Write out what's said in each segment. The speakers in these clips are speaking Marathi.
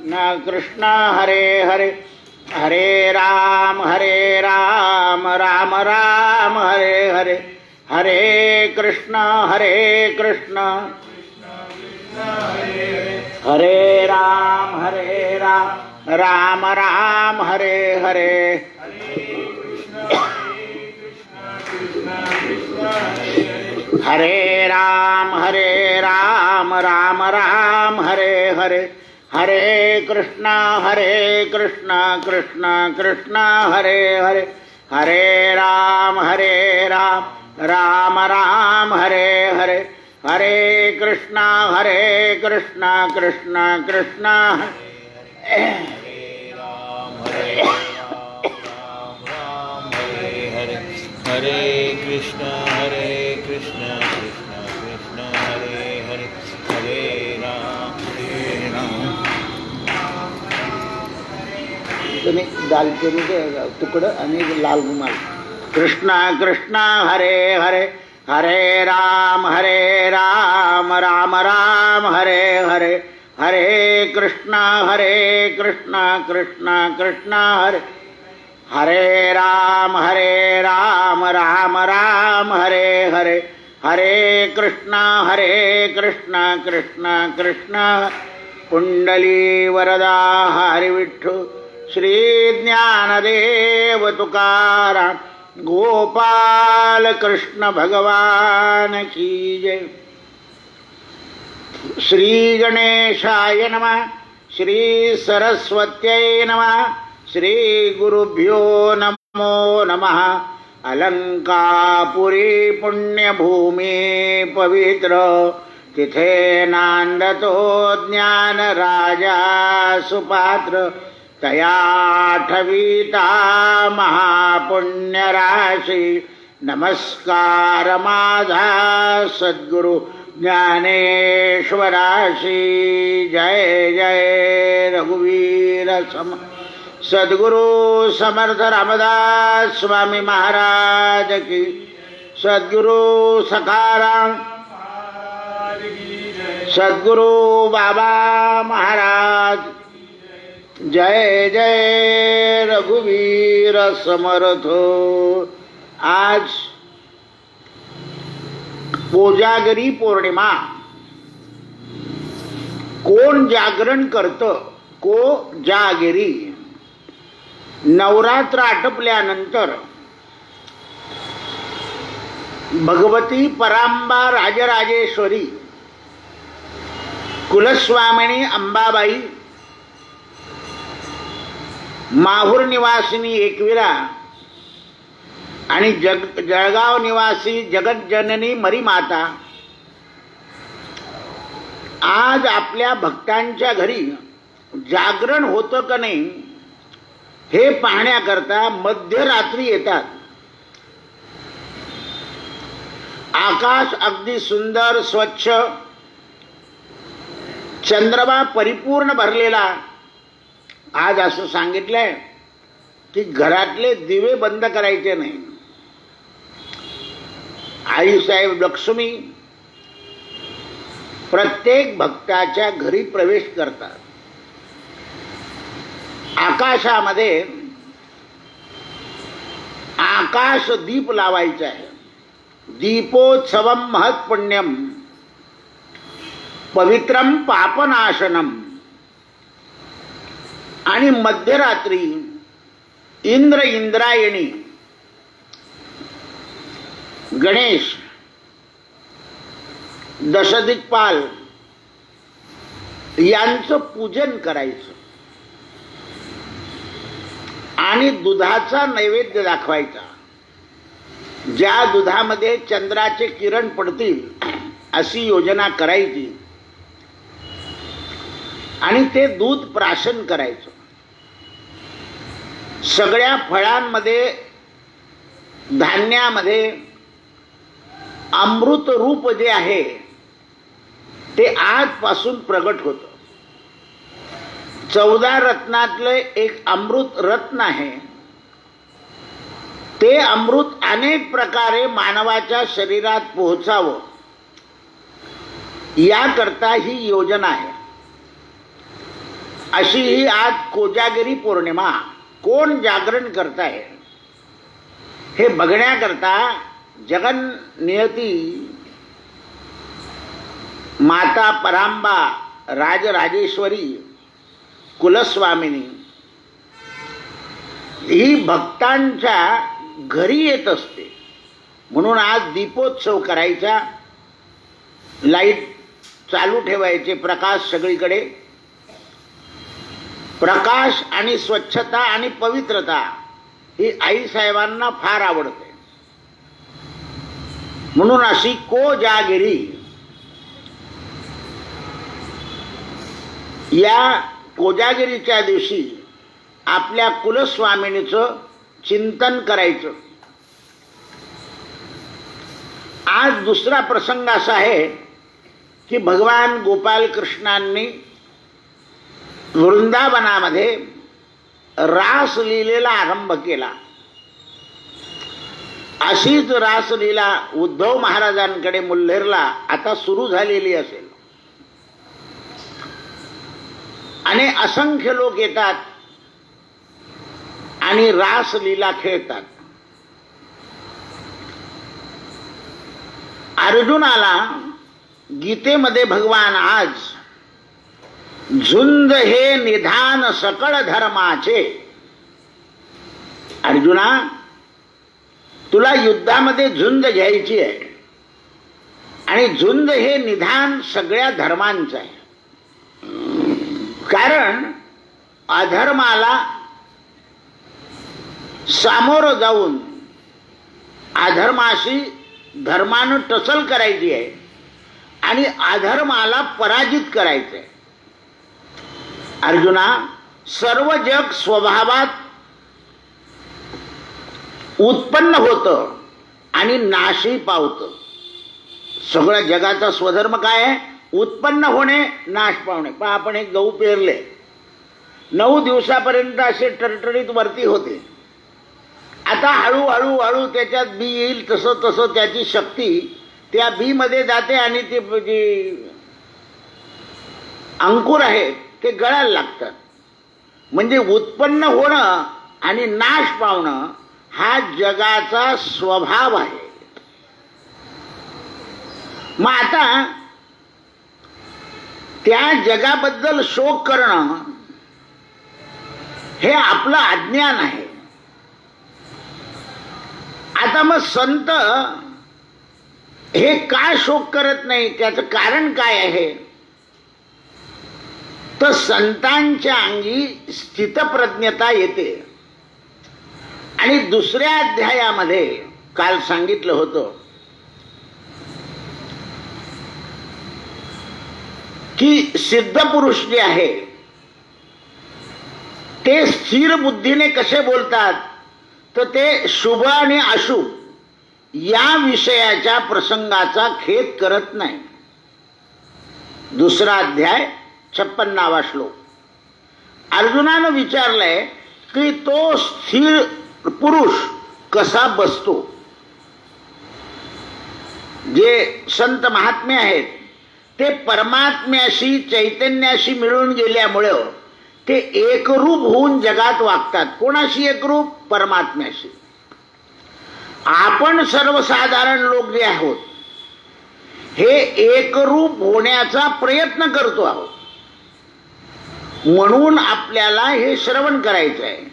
कृष्ण हरे हरे, हरे राम राम राम हरे हरे, हरे कृष्ण हरे राम राम राम हरे हरे, हरे राम राम राम हरे हरे, हरे कृष्ण कृष्ण कृष्ण हरे हरे, हरे राम राम राम हरे हरे, हरे कृष्ण कृष्ण कृष्ण हरे कृष्ण कृष्ण कृष्ण हरे हरे, हरे राम दालचिनीचे तुकडं आणि लाल रुमाल. कृष्ण कृष्ण हरे हरे, हरे राम राम राम हरे हरे, हरे कृष्ण कृष्ण कृष्ण हरे, हरे राम राम राम हरे हरे, हरे कृष्ण कृष्ण कृष्ण. कुंडली वरदा हरी विठ्ठल, श्री ज्ञानदेव तुकाराम, गोपाल कृष्ण भगवान की जय. श्री गणेशाय नमः, श्री सरस्वत्यै नमः, श्री गुरुभ्यो नमो नमः. अलंकापुरी पुण्यभूमी पवित्र, तिथे नांदतो ज्ञान राजा सुपात्र, तया ठविता महापुण्य राशी. नमस्कार माझा सद्गुरु ज्ञानेश्वराशी. जय जय रघुवीर सद्गुरु समर्थ रामदास स्वामी महाराज की. सद्गुरु सखाराम, सद्गुरु बाबा महाराज. जय जय रघुवीर समर्थ. आज कोजागरी पौर्णिमा. कोण जागरण करतं? कोजागरी. नवरात्र आटपल्यानंतर भगवती परांबा राजराजेश्वरी कुलस्वामिनी अंबाबाई, माहूर निवासिनी एकविरा आणि जळगाव निवासी जगज्जननी मरीमाता आज आपल्या भक्तांच्या घरी जागरण होतं का नाही हे पाहण्याकरता मध्यरात्री येतात. आकाश अगदी सुंदर स्वच्छ, चंद्रमा परिपूर्ण भरलेला. आज असं सांगितलंय की घरातले दिवे बंद करायचे नाही. आईसाहेब लक्ष्मी प्रत्येक भक्ताच्या घरी प्रवेश करतात. आकाशामध्ये आकाश दीप लावायचा आहे. दीपोत्सवम महत्पुण्यम पवित्रम पापनाशनम. आणि मध्यरात्री इंद्रायणी गणेश, दशदिक्पाल यांचं पूजन करायचं आणि दुधाचा नैवेद्य दाखवायचा. ज्या दुधामध्ये चंद्राचे किरण पडतील अशी योजना करायची आणि ते दूध प्राशन करायचं. सगळ्या फळांमध्ये, धान्यामध्ये अमृत रूप जे आहे ते आजपासून प्रगट होतं. 14 रत्नातलं एक अमृत रत्न आहे. ते अमृत अनेक प्रकारे मानवाच्या शरीरात पोहोचावं याकरता ही योजना आहे. अशी ही आज कोजागिरी पौर्णिमा. कोण जागरण करताय हे बघण्याकरता जगन नियती माता परांबा राजराजेश्वरी कुलस्वामिनी ही भक्तांच्या घरी येत असते. म्हणून आज दीपोत्सव करायचा, लाईट चालू ठेवायचे, प्रकाश सगळीकडे. प्रकाश आणि स्वच्छता आणि पवित्रता ही आईसाहेबांना फार आवडते. म्हणून अशी कोजागिरी या कोजागिरीच्या दिवशी आपल्या कुलस्वामिनीचं चिंतन करायचं. आज दुसरा प्रसंग असा आहे की भगवान गोपाल कृष्णांनी वृंदावनामध्ये रासलीलेला आरंभ केला. अशीच रासलीला उद्धव महाराजांकडे मुल्हेरला आता सुरू झालेली असेल आणि असंख्य लोक येतात आणि रासलीला खेळतात. अर्जुनाला गीतेमध्ये भगवान आज झुंज हे निधान सकळ धर्माचे, अर्जुना तुला युद्धामध्ये झुंज घ्यायची आहे आणि झुंज हे निधान सगळ्या धर्मांचं आहे. कारण अधर्माला सामोरं जाऊन अधर्माशी धर्मानं टसल करायची आहे आणि अधर्माला पराजित करायचं आहे. अर्जुना, सर्व जग स्वभावात उत्पन्न होतं आणि नाशही पावतं. सगळ्या जगाचा स्वधर्म काय आहे? उत्पन्न होणे, नाश पावणे. पण आपण एक गहू पेरले, 9 दिवसापर्यंत असे टरटरीत वरती होते. आता हळूहळू हळू त्याच्यात बी येईल, तसं तसं त्याची शक्ती त्या बी मध्ये जाते आणि ते जे अंकुर आहेत ते गळायला लागतात. म्हणजे उत्पन्न होणं आणि नाश पावणं हा जगाचा स्वभाव आहे. मग आता त्या जगाबद्दल शोक करणं हे आपलं अज्ञान आहे. आता मग संत हे का शोक करत नाही, त्याचं कारण काय आहे? तर संतांच्या अंगी स्थितप्रज्ञता येते. आणि दुसऱ्या अध्यायामध्ये काल सांगितलं होतं की सिद्ध पुरुष जे आहे ते स्थिर बुद्धीने कसे बोलतात, तर ते शुभ आणि अशुभ या विषयाच्या प्रसंगाचा खेद करत नाही. दुसरा अध्याय 56वा श्लोक. अर्जुनानं विचारलंय की तो स्थिर पुरुष कसा बसतो. जे संत महात्मे आहेत ते परमात्म्याशी चैतन्याशी मिळून गेल्यामुळं ते एकरूप होऊन जगात वागतात. कोणाशी एकरूप? परमात्म्याशी. आपण सर्वसाधारण लोक जे आहोत हे एकरूप होण्याचा प्रयत्न करतो आहोत. म्हणून आपल्याला हे श्रवण करायचं आहे.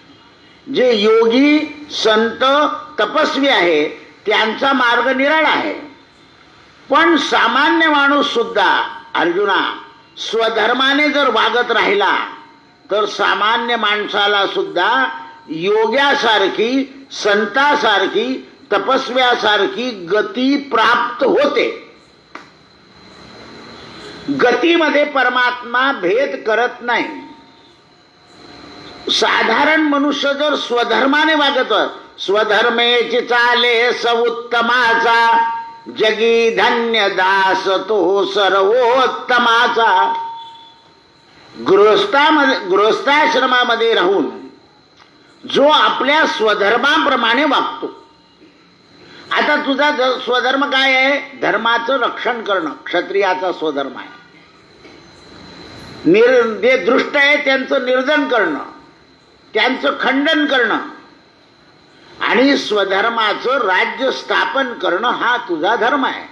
जे योगी संत तपस्वी आहे त्यांचा मार्ग निराळा आहे. पण सामान्य माणूस सुद्धा अर्जुना स्वधर्माने जर वागत राहिला तर सामान्य माणसाला सुद्धा योग्यासारखी, संतासारखी, तपस्व्यासारखी गती प्राप्त होते. गतीमध्ये परमात्मा भेद करत नाही. साधारण मनुष्य जर स्वधर्माने वागत, स्वधर्मेची चाले सउत्तमाचा, जगी धन्य दास तो सर्वोत्तमाचा. गृहस्थाश्रमामध्ये राहून जो आपल्या स्वधर्माप्रमाणे वागतो. आता तुझा स्वधर्म काय आहे? धर्माचं रक्षण करणं क्षत्रियाचा स्वधर्म आहे. जे दृष्ट आहे त्यांचं निर्जन करणं, त्यांचं खंडन करणं आणि स्वधर्माचं राज्य स्थापन करणं हा तुझा धर्म आहे.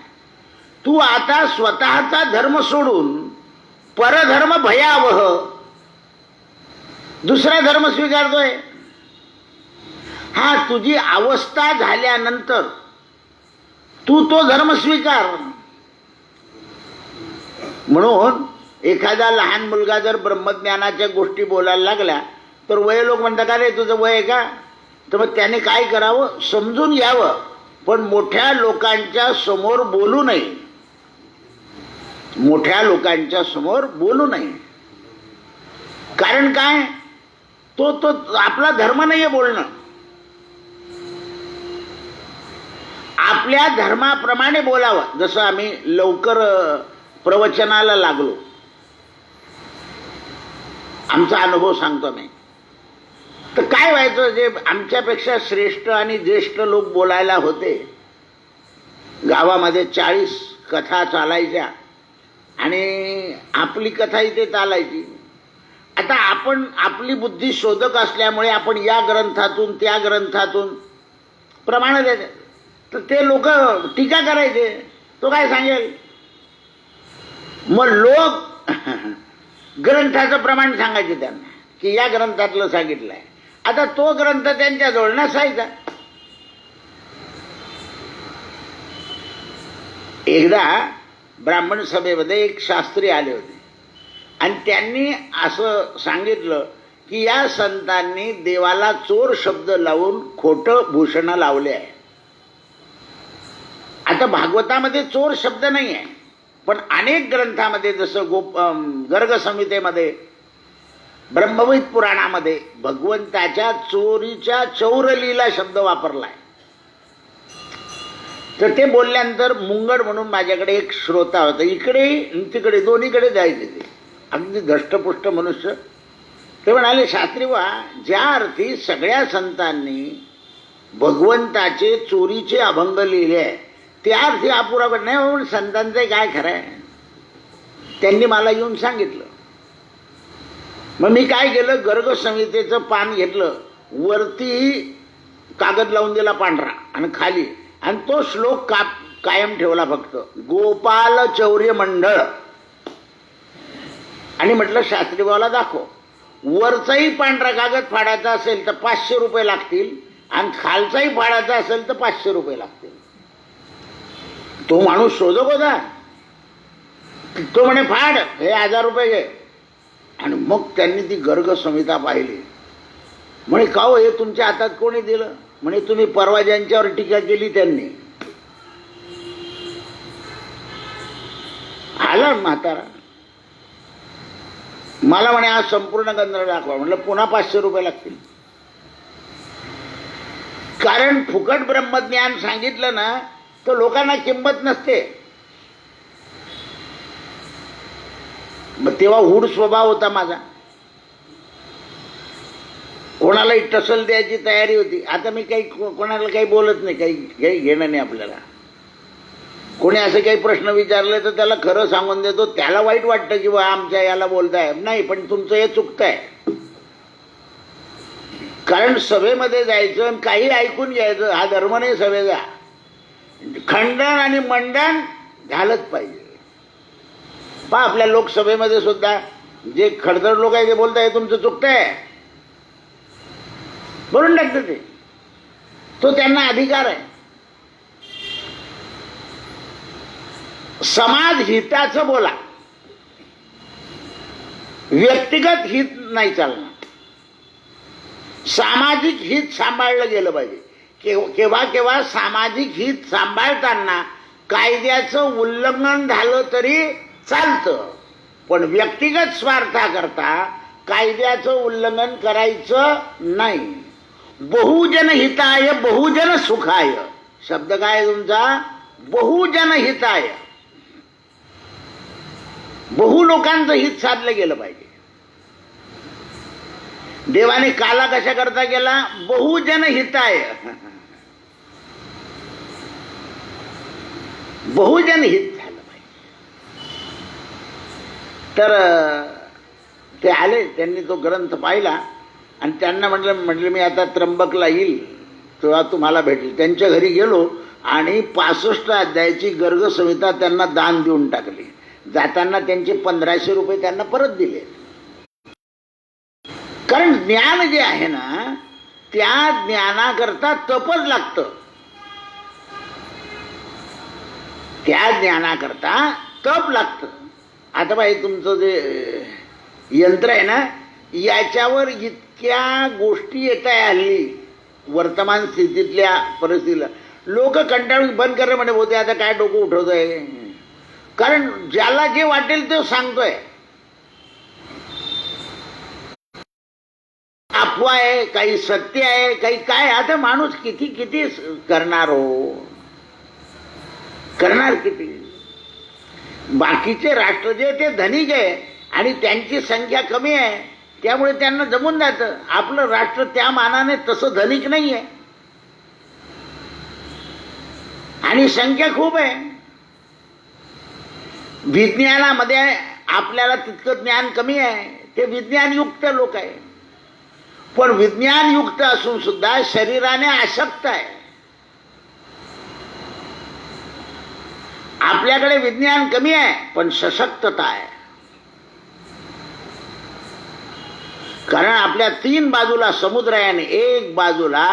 तू आता स्वतःचा धर्म सोडून परधर्म भयावह दुसरा धर्म स्वीकारतोय. हा तुझी अवस्था झाल्यानंतर तू तो धर्म स्वीकार. म्हणून एखादा लहान मुलगा जर ब्रह्मज्ञानाच्या गोष्टी बोलायला लागल्या तर वय लोक म्हणतात का रे तुझं वय आहे का, तर मग त्याने काय करावं, समजून घ्यावं, पण मोठ्या लोकांच्या समोर बोलू नये. मोठ्या लोकांच्या समोर बोलू नये. कारण काय, तो तो आपला धर्म नाहीये बोलणं. आपल्या धर्माप्रमाणे बोलावं. जसं आम्ही लवकर प्रवचनाला लागलो, आमचा अनुभव सांगतो मी, तर काय व्हायचं, जे आमच्यापेक्षा श्रेष्ठ आणि ज्येष्ठ लोक बोलायला होते, गावामध्ये 40 कथा चालायच्या आणि आपली कथा इथे चालायची. आता आपण आपली बुद्धी शोधक असल्यामुळे आपण या ग्रंथातून त्या ग्रंथातून प्रमाण द्यायचे, तर ते लोक टीका करायचे, तो काय सांगेल. मग लोक ग्रंथाचं प्रमाण सांगायचे त्यांना की या ग्रंथातलं सांगितलंय. आता तो ग्रंथ त्यांच्याजवळ नसायचा. एकदा ब्राह्मण सभेमध्ये एक शास्त्री आले होते आणि त्यांनी असं सांगितलं की या संतांनी देवाला चोर शब्द लावून खोटं भूषण लावले आहे. आता भागवतामध्ये चोर शब्द नाही आहे, पण अनेक ग्रंथामध्ये जसं गर्ग संहितेमध्ये, ब्रह्मविद पुराणामध्ये भगवंताच्या चोरीच्या चौरलीला शब्द वापरलाय. तर ते बोलल्यानंतर मुंगड म्हणून माझ्याकडे एक श्रोता होता, इकडे तिकडे दोन्हीकडे जायचे, ते अगदी धष्टपुष्ट मनुष्य. ते म्हणाले, शास्त्री वा, ज्या अर्थी सगळ्या संतांनी भगवंताचे चोरीचे अभंग लिहिले आहे त्या अर्थी अपुरा नाही, म्हणून संतांचं काय खरं आहे. त्यांनी मला येऊन सांगितलं. मग मी काय केलं, गर्ग संहितेचं पान घेतलं, वरती कागद लावून दिला पांढरा आणि खाली, आणि तो श्लोक कायम ठेवला फक्त, गोपाल चौर्य मंडळ, आणि म्हटलं शास्त्रीबाला दाखव, वरचाही पांढरा कागद फाडायचा असेल तर 500 रुपये लागतील आणि खालचाही फाडायचा असेल तर 500 रुपये लागतील. तो माणूस शोधक होता, तो म्हणे फाड, हे 1000 रुपये घे. आणि मग त्यांनी ती गर्ग संहिता पाहिली. म्हणे का हो, हे तुमच्या हातात कोणी दिलं. म्हणे तुम्ही परवा ज्यांच्यावर टीका केली त्यांनी. आला म्हातारा, मला म्हणे आज संपूर्ण ग्रंथ दाखवा. म्हटलं पुन्हा 500 रुपये लागतील. कारण फुकट ब्रह्मज्ञान सांगितलं ना तर लोकांना किंमत नसते. मग तेव्हा हूड स्वभाव होता माझा, कोणालाही टसल द्यायची तयारी होती. आता मी काही कोणाला काही बोलत नाही, काही घेणं नाही आपल्याला. कोणी असं काही प्रश्न विचारले तर त्याला खरं सांगून देतो. त्याला वाईट वाटतं की बा आमच्या याला बोलताय, नाही, पण तुमचं हे चुकतंय. कारण सभेमध्ये जायचं आणि काही ऐकून घ्यायचं हा धर्म नाही सभेचा. खंडन आणि मंडन झालंच पाहिजे. पहा आपल्या लोकसभेमध्ये सुद्धा जे खडतर लोक आहे ते बोलताय तुमचं चुकतंय, बोलून टाकतं ते. तो त्यांना अधिकार आहे. समाज हिताचं बोला, व्यक्तिगत हित नाही चालणार. सामाजिक हित सांभाळलं गेलं पाहिजे. केव्हा केव्हा सामाजिक हित सांभाळताना कायद्याचं उल्लंघन झालं तरी चालतं, पण व्यक्तिगत स्वार्थाकरता कायद्याचं उल्लंघन करायचं नाही. बहुजन हिताय बहुजन सुखाय शब्द काय तुमचा, बहुजन हिताय. बहु लोकांचं हित साधलं गेलं पाहिजे. देवाने काला कशा करता केला, बहुजन हिताय, बहुजन हित झालं पाहिजे. तर ते आले, त्यांनी तो ग्रंथ पाहिला आणि त्यांना म्हटलं मी आता त्र्यंबकला येईल तेव्हा तुम्हाला भेटेल. त्यांच्या घरी गेलो आणि 65 अध्यायाची गर्ग संहिता त्यांना दान देऊन टाकली. जाताना त्यांचे 1500 रुपये त्यांना परत दिले. कारण ज्ञान जे आहे ना, त्या ज्ञानाकरता तपच लागतं. त्या ज्ञानाकरता तप लागतं. आता बाई तुमचं जे यंत्र आहे ना, याच्यावर इतक्या गोष्टी येत आहे हल्ली वर्तमान स्थितीतल्या परिस्थितीला. लोक कंटाळून बंद करा म्हणे, होते आता काय डोकं उठवत आहे. कारण ज्याला जे वाटेल ते सांगतोय. अफवा आहे, काही सत्य आहे, काही काय. आता माणूस किती किती करणार हो, करणार किती. बाकीचे राष्ट्र जे ते धनिक आहे आणि त्यांची संख्या कमी आहे, त्यामुळे त्यांना जमून जातं. आपलं राष्ट्र त्या मानाने तसं धनिक नाही आहे आणि संख्या खूप आहे. विज्ञानामध्ये आपल्याला तितकं ज्ञान कमी आहे, ते विज्ञानयुक्त लोक आहे. पण विज्ञानयुक्त असून सुद्धा शरीराने अशक्त आहे. आपल्याकडे विज्ञान कमी आहे पण सशक्तता आहे. कारण आपल्या 3 बाजूला समुद्र आहे आणि 1 बाजूला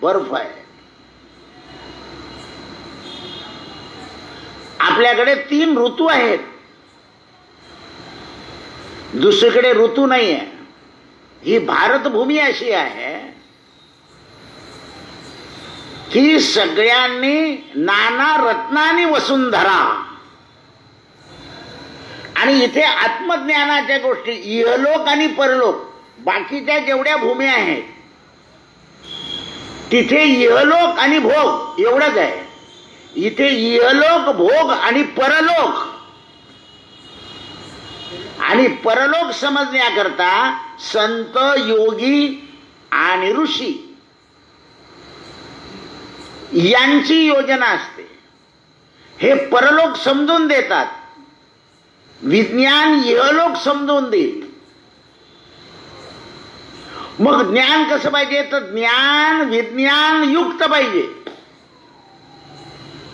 बर्फ आहे. आपल्याकडे 3 ऋतू आहेत, दुसरीकडे ऋतू नाही आहे. ही भारतभूमी अशी आहे की सगळ्यांनी नाना रत्नांनी वसुंधरा. आणि इथे आत्मज्ञानाच्या गोष्टी, इहलोक आणि परलोक, बाकीच्या जेवढ्या भूमी आहेत तिथे इहलोक आणि भोग एवढंच आहे. इथे इहलोक भोग आणि परलोक. आणि परलोक समजण्याकरता संत, योगी आणि ऋषी यांची योजना असते. हे परलोक समजून देतात, विज्ञान इहलोक समजून देईल. मग ज्ञान कसं पाहिजे, तर ज्ञान विज्ञान युक्त पाहिजे.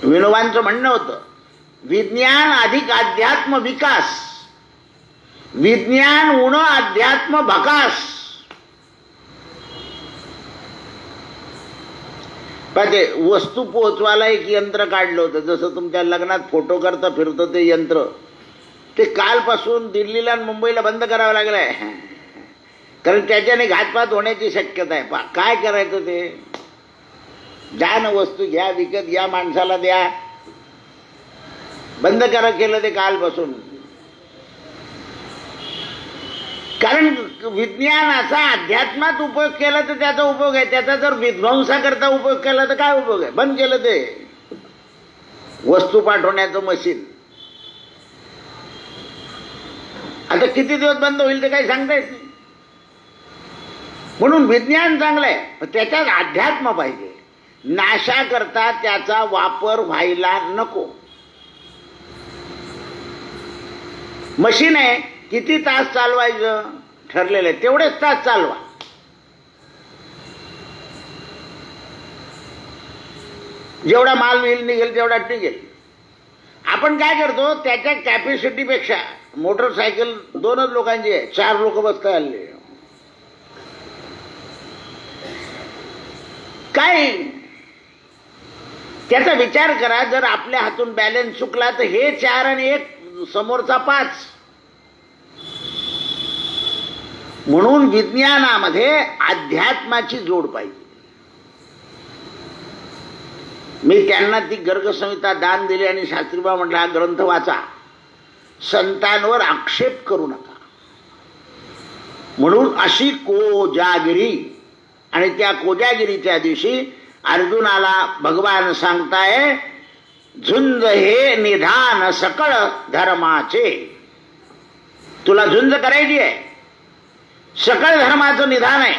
विनोबांचं म्हणणं होतं, विज्ञान अधिक अध्यात्म विकास, विज्ञान उण अध्यात्म भकास. ते वस्तू पोहोचवायला एक यंत्र काढलं होतं, जसं तुमच्या लग्नात फोटो करता फिरतं ते यंत्र. ते कालपासून दिल्लीला आणि मुंबईला बंद करावं लागलं आहे, कारण त्याच्याने घातपात होण्याची शक्यता आहे. काय करायचं ते, द्या ना वस्तू, घ्या विकत, घ्या माणसाला द्या. बंद करा केलं ते कालपासून. कारण विज्ञानाचा अध्यात्मात उपयोग केला तर त्याचा उपयोग आहे, त्याचा जर विध्वंसाकरता उपयोग केला तर काय उपयोग आहे. बंद केलं ते वस्तू पाठवण्याचं मशीन. आता किती दिवस बंद होईल ते काही सांगता येत नाही. म्हणून विज्ञान चांगलं आहे, पण त्याच्यात अध्यात्म पाहिजे. नाशाकरता त्याचा वापर व्हायला नको. मशीन आहे, किती तास चालवायचं ठरलेलं आहे, तेवढेच तास चालवा. जेवढा माल निघेल तेवढा टिकेल. आपण काय करतो, त्याच्या कॅपॅसिटीपेक्षा मोटरसायकल 2च लोकांची आहे, 4 लोक बसता आले. काय त्याचा विचार करा. जर आपल्या हातून बॅलन्स चुकला तर हे 4 आणि 1 समोरचा 5. म्हणून विज्ञानामध्ये अध्यात्माची जोड पाहिजे. मी त्यांना ती गर्गसंहिता दान दिली आणि शास्त्रीबा म्हटलं, हा ग्रंथ वाचा, संतांवर आक्षेप करू नका. म्हणून अशी कोजागिरी. आणि त्या कोजागिरीच्या दिवशी अर्जुनाला भगवान सांगताय, झुंज हे निधान सकळ धर्माचे. तुला झुंज करायची आहे, सकळ धर्माचं निधान आहे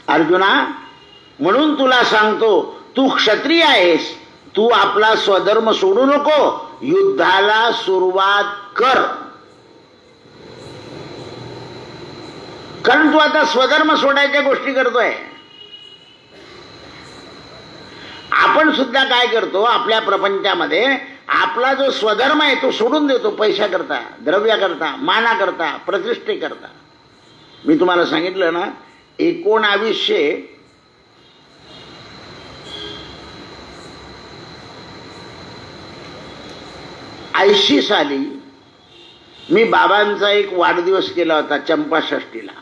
अर्जुना. म्हणून तुला सांगतो, तू क्षत्रिय आहेस, तू आपला स्वधर्म सोडू नको, युद्धाला सुरुवात कर. कारण तू आता स्वधर्म सोडायच्या गोष्टी करतोय. आपण सुद्धा काय करतो आपल्या प्रपंचामध्ये, आपला जो स्वधर्म आहे तो सोडून देतो पैशाकरता, द्रव्याकरता, मानाकरता, प्रतिष्ठेकरता. मी तुम्हाला सांगितलं ना, 1980 साली मी बाबांचा एक वाढदिवस केला होता चंपाषष्ठीला.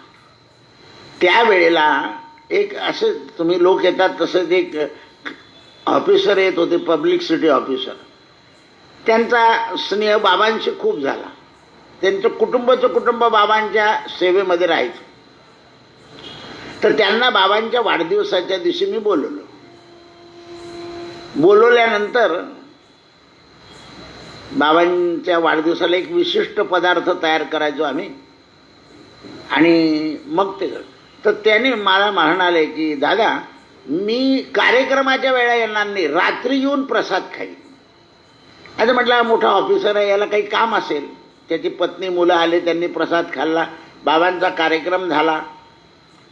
त्यावेळेला एक असं तुम्ही लोक येतात तसंच एक ऑफिसर येत होते, पब्लिसिटी ऑफिसर. त्यांचा स्नेह बाबांशी खूप झाला. त्यांचं कुटुंब बाबांच्या सेवेमध्ये राहायचं. तर त्यांना बाबांच्या वाढदिवसाच्या दिवशी मी बोलवलं. बोलवल्यानंतर बाबांच्या वाढदिवसाला एक विशिष्ट पदार्थ तयार करायचो आम्ही, आणि मग ते तर त्याने मला म्हणाले की दादा, मी कार्यक्रमाच्या वेळा येणार नाही, रात्री येऊन प्रसाद खाईन. आता म्हटलं मोठा ऑफिसर आहे, याला काही काम असेल. त्याची पत्नी मुलं आले, त्यांनी प्रसाद खाल्ला, बाबांचा कार्यक्रम झाला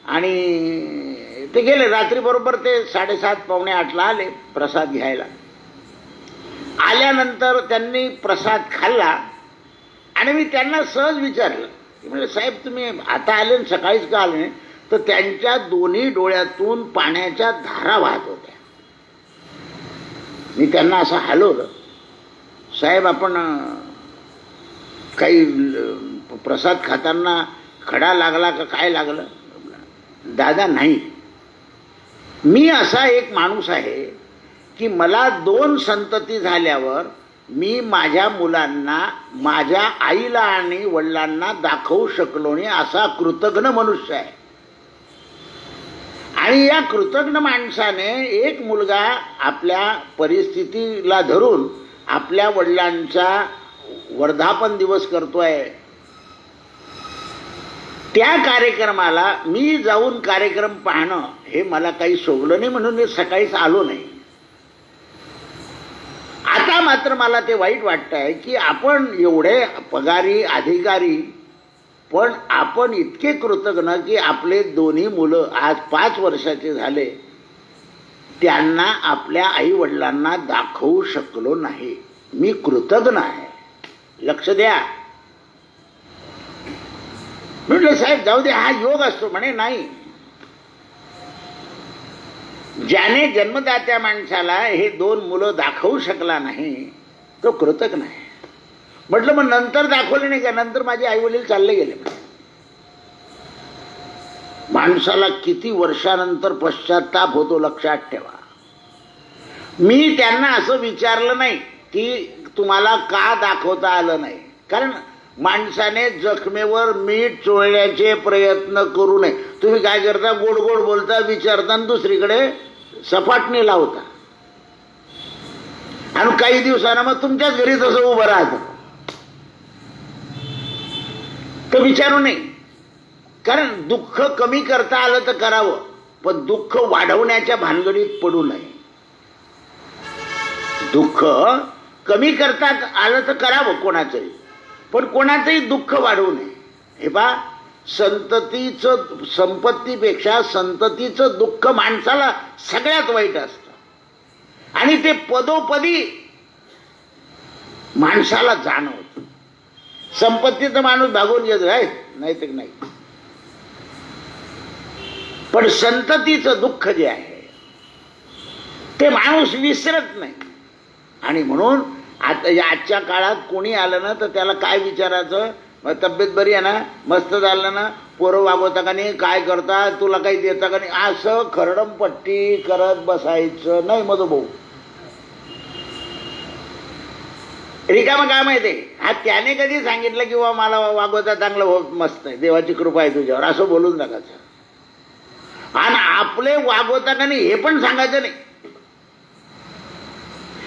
आणि ते गेले. रात्री बरोबर ते 7:30 पावणे 8ला आले प्रसाद घ्यायला. आल्यानंतर त्यांनी प्रसाद खाल्ला आणि मी त्यांना सहज विचारलं की म्हणजे साहेब तुम्ही आता आले आणि सकाळीच का आले? तर त्यांच्या दोन्ही डोळ्यातून पाण्याच्या धारा वाहत होत्या. मी त्यांना असं हलवलं, साहेब आपण काही प्रसाद खाताना खडा लागला का काय लागलं? दादा नाही, मी असा एक माणूस आहे की मला 2 संतती झाल्यावर मी माझ्या मुलांना, माझ्या आईला आणि वडिलांना दाखवू शकलो नाही असा कृतज्ञ मनुष्य आहे. आणि या कृतज्ञ माणसाने एक मुलगा आपल्या परिस्थितीला धरून आपल्या वडिलांचा वर्धापन दिवस करतोय, त्या कार्यक्रमाला मी जाऊन कार्यक्रम पाहणं हे मला काही शोभलं नाही, म्हणून मी सकाळीच आलो नाही. आता मात्र मला ते वाईट वाटतंय की आपण एवढे पगारी अधिकारी, पण आपण इतके कृतज्ञ की आपले दोन्ही मुलं आज 5 वर्षाचे झाले, त्यांना आपल्या आई वडिलांना दाखवू शकलो नाही. मी कृतज्ञ आहे, लक्ष द्या. म्हटलं साहेब जाऊ दे, हा योग असतो. म्हणे नाही, ज्याने जन्मदात्या माणसाला हे 2 मुलं दाखवू शकला नाही तो कृतज्ञ आहे. म्हटलं मग नंतर दाखवले नाही का? नंतर माझे आई वडील चालले गेले. माणसाला किती वर्षानंतर पश्चाताप होतो, लक्षात ठेवा. मी त्यांना असं विचारलं नाही की तुम्हाला का दाखवता आलं नाही, कारण माणसाने जखमेवर मीठ चोळण्याचे प्रयत्न करू नये. तुम्ही काय करता, गोड गोड बोलता, विचारता आणि दुसरीकडे सपाटणी लावता, आणि काही दिवसांना मग तुमच्याच घरी तसं उभं राहतं. तर विचारू नये, कारण दुःख कमी करता आलं तर करावं, पण दुःख वाढवण्याच्या भानगडीत पडू नये. दुःख कमी करता आलं तर करावं कोणाचंही, पण कोणाचंही दुःख वाढवू नये. हे पहा, संततीचं, संपत्तीपेक्षा संततीचं दुःख माणसाला सगळ्यात वाईट असतं, आणि ते पदोपदी माणसाला जाणवतं. संपत्तीचं माणूस भागून घेतो आहे, नाही तर नाही, पण संततीचं दुःख जे आहे ते माणूस विसरत नाही. आणि म्हणून आता आजच्या काळात कोणी आलं ना तर त्याला काय विचारायचं, तब्येत बरी आहे ना, मस्त झालं ना, पोरं वागवता का नाही, काय करता, तुला काही देता का नाही, असं खरडमपट्टी करत बसायचं नाही. मधो भाऊ रिकामं काय माहिती आहे, हा त्याने कधी सांगितलं की बा मला वागवता चांगलं हो, मस्त आहे, देवाची कृपा आहे तुझ्यावर, असं बोलून टाकायचं. आणि आपले वागवता का नाही हे पण सांगायचं नाही,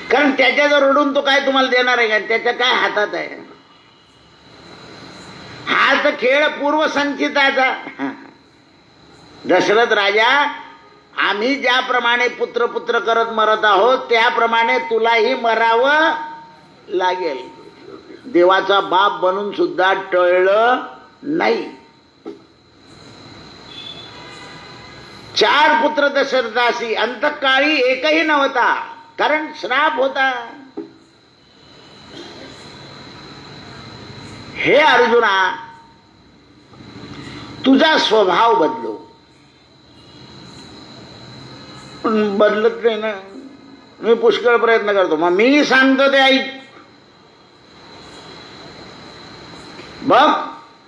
कारण त्याच्या रडून तो काय तुम्हाला देणार आहे का? त्याच्या काय हातात आहे? हा तर खेळ पूर्वसंचिताचा. दशरथ राजा, आम्ही ज्याप्रमाणे पुत्र पुत्र करत मरत आहोत त्याप्रमाणे तुलाही मरावं लागेल. देवाचा बाप बनून सुद्धा टळलं नाही. 4 पुत्र दशरथासी, अंतकाळी एकही नव्हता, कारण श्राप होता. हे अर्जुना, तुझा स्वभाव बदलो. पण बदलत नाही ना. मी पुष्कळ प्रयत्न करतो, मग मी सांगतो ते ऐक. बघ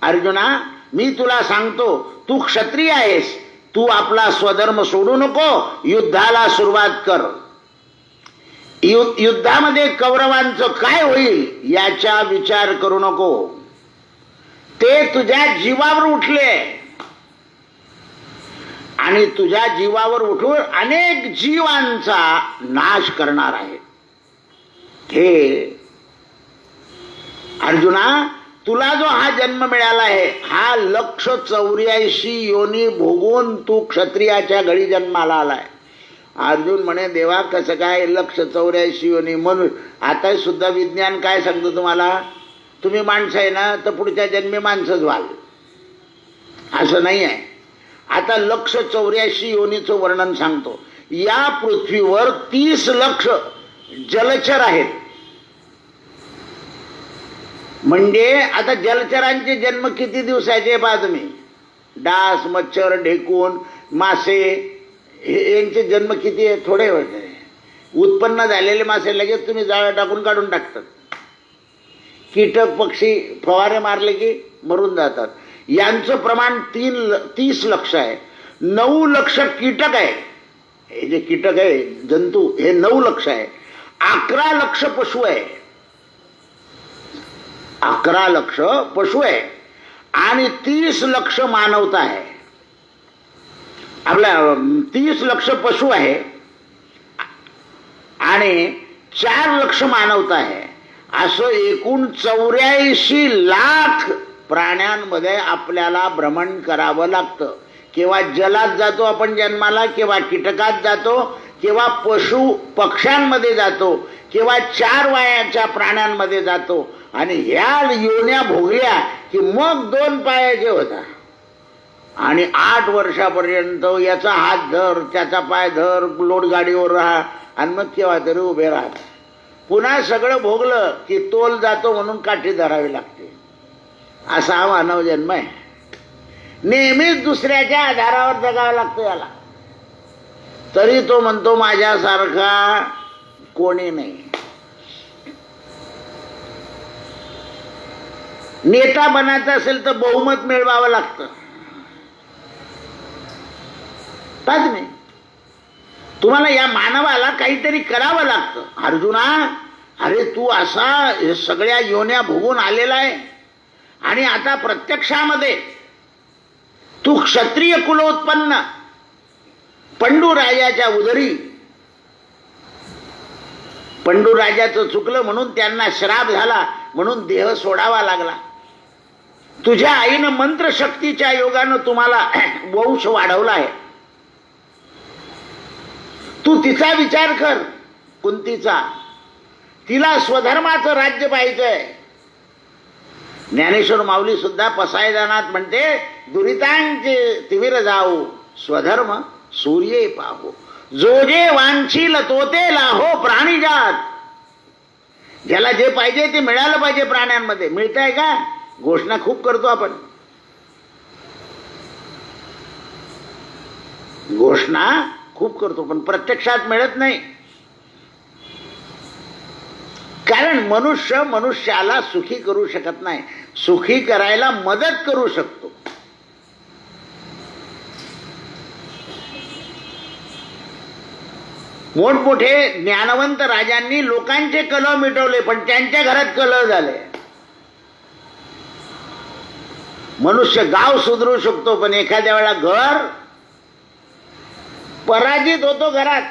अर्जुना, मी तुला सांगतो, तू क्षत्रिय आहेस, तू आपला स्वधर्म सोडू नको, युद्धाला सुरुवात कर. युद्धामध्ये कौरवांचं काय होईल याचा विचार करू नको. ते तुझ्या जीवावर उठले आणि तुझ्या जीवावर उठून अनेक जीवांचा नाश करणार आहे. हे अर्जुना, तुला जो हा जन्म मिळाला आहे, हा 184 योनी भोगून तू क्षत्रियाच्या घरी जन्माला आलाय. अर्जुन म्हणे, देवा कसं काय 184 योनी? म्हणून आता सुद्धा विज्ञान काय सांगतो तुम्हाला, तुम्ही माणसं आहे ना, तर पुढच्या जन्मी माणसंच व्हाल, असं नाही आहे. आता 184 योनीचं वर्णन सांगतो. या पृथ्वीवर 30 लक्ष जलचर आहेत. म्हणजे आता जलचरांचे जन्म किती दिवसाचे पहा तुम्ही. डास, मच्छर, ढेकून, मासे, यांचे जन्म किती आहे? थोडे होते. उत्पन्न झालेले मासे लगेच तुम्ही जाळं टाकून काढून टाकतात. कीटक, पक्षी फवारे मारले की मरून जातात. यांचं प्रमाण 30 लक्ष आहे. 9 लक्ष कीटक आहे. हे जे कीटक आहे, जंतू, हे 9 लक्ष आहे. 11 लक्ष पशु आहे. 11 लक्ष पशु आहे आणि 30 लक्ष मानवता आहे. आपल्या 30 लक्ष पशु आहे आणि 4 लक्ष मानवता आहे. असं एकूण 84 लाख प्राण्यांमध्ये आपल्याला भ्रमण करावं लागतं. केव्हा जलात जातो आपण जन्माला, केव्हा कीटकात जातो, केव्हा पशु पक्ष्यांमध्ये जातो, केव्हा 4 वायाच्या प्राण्यांमध्ये जातो. आणि ह्या योन्या भोगल्या की मग 2 पायाचे होता. आणि 8 वर्षापर्यंत याचा हात धर, त्याचा पाय धर, लोट गाडीवर राहा आणि मग केव्हा तरी उभे राहत. पुन्हा सगळं भोगलं की तोल जातो म्हणून काठी धरावी लागते. असा हा मानव जन्म आहे. नेहमीच दुसऱ्याच्या आधारावर जगावं लागतं याला. तरी तो म्हणतो माझ्यासारखा कोणी नाही. नेता बनायचं असेल तर बहुमत मिळवावं लागतं. पाच नाही, तुम्हाला या मानवाला काहीतरी करावं लागतं. अर्जुना, अरे तू असा सगळ्या योन्या भोगून आलेला आहे आणि आता प्रत्यक्षामध्ये तू क्षत्रिय कुलोत्पन्न पंडूराजाच्या उदरी. पंडूराजाचं चुकलं म्हणून त्यांना श्राप झाला, म्हणून देह सोडावा लागला. तुझ्या आईनं मंत्रशक्तीच्या योगानं तुम्हाला वंश वाढवला आहे. तू तिचा विचार कर, कुंतीचा. तिला स्वधर्माचं राज्य पाहिजंय. ज्ञानेश्वर माऊली सुद्धा पसायदानात म्हणते, दुरितांचे तिमिर जाऊ, स्वधर्म सूर्ये पाहो, जो जे वांछील तो ते लाहो प्राणीजात. ज्याला जे पाहिजे ते मिळालं पाहिजे प्राण्यांमध्ये. मिळतंय का? घोषणा खूप करतो आपण, घोषणा खूप करतो, पण प्रत्यक्षात मिळत नाही. कारण मनुष्य मनुष्याला सुखी करू शकत नाही. सुखी करायला मदत करू शकतो. मोठमोठे ज्ञानवंत राजांनी लोकांचे कलह मिटवले, पण त्यांच्या घरात कलह झाले. मनुष्य गाव सुधरू शकतो, पण एखाद्या वेळा घर पराजित होतो. घरात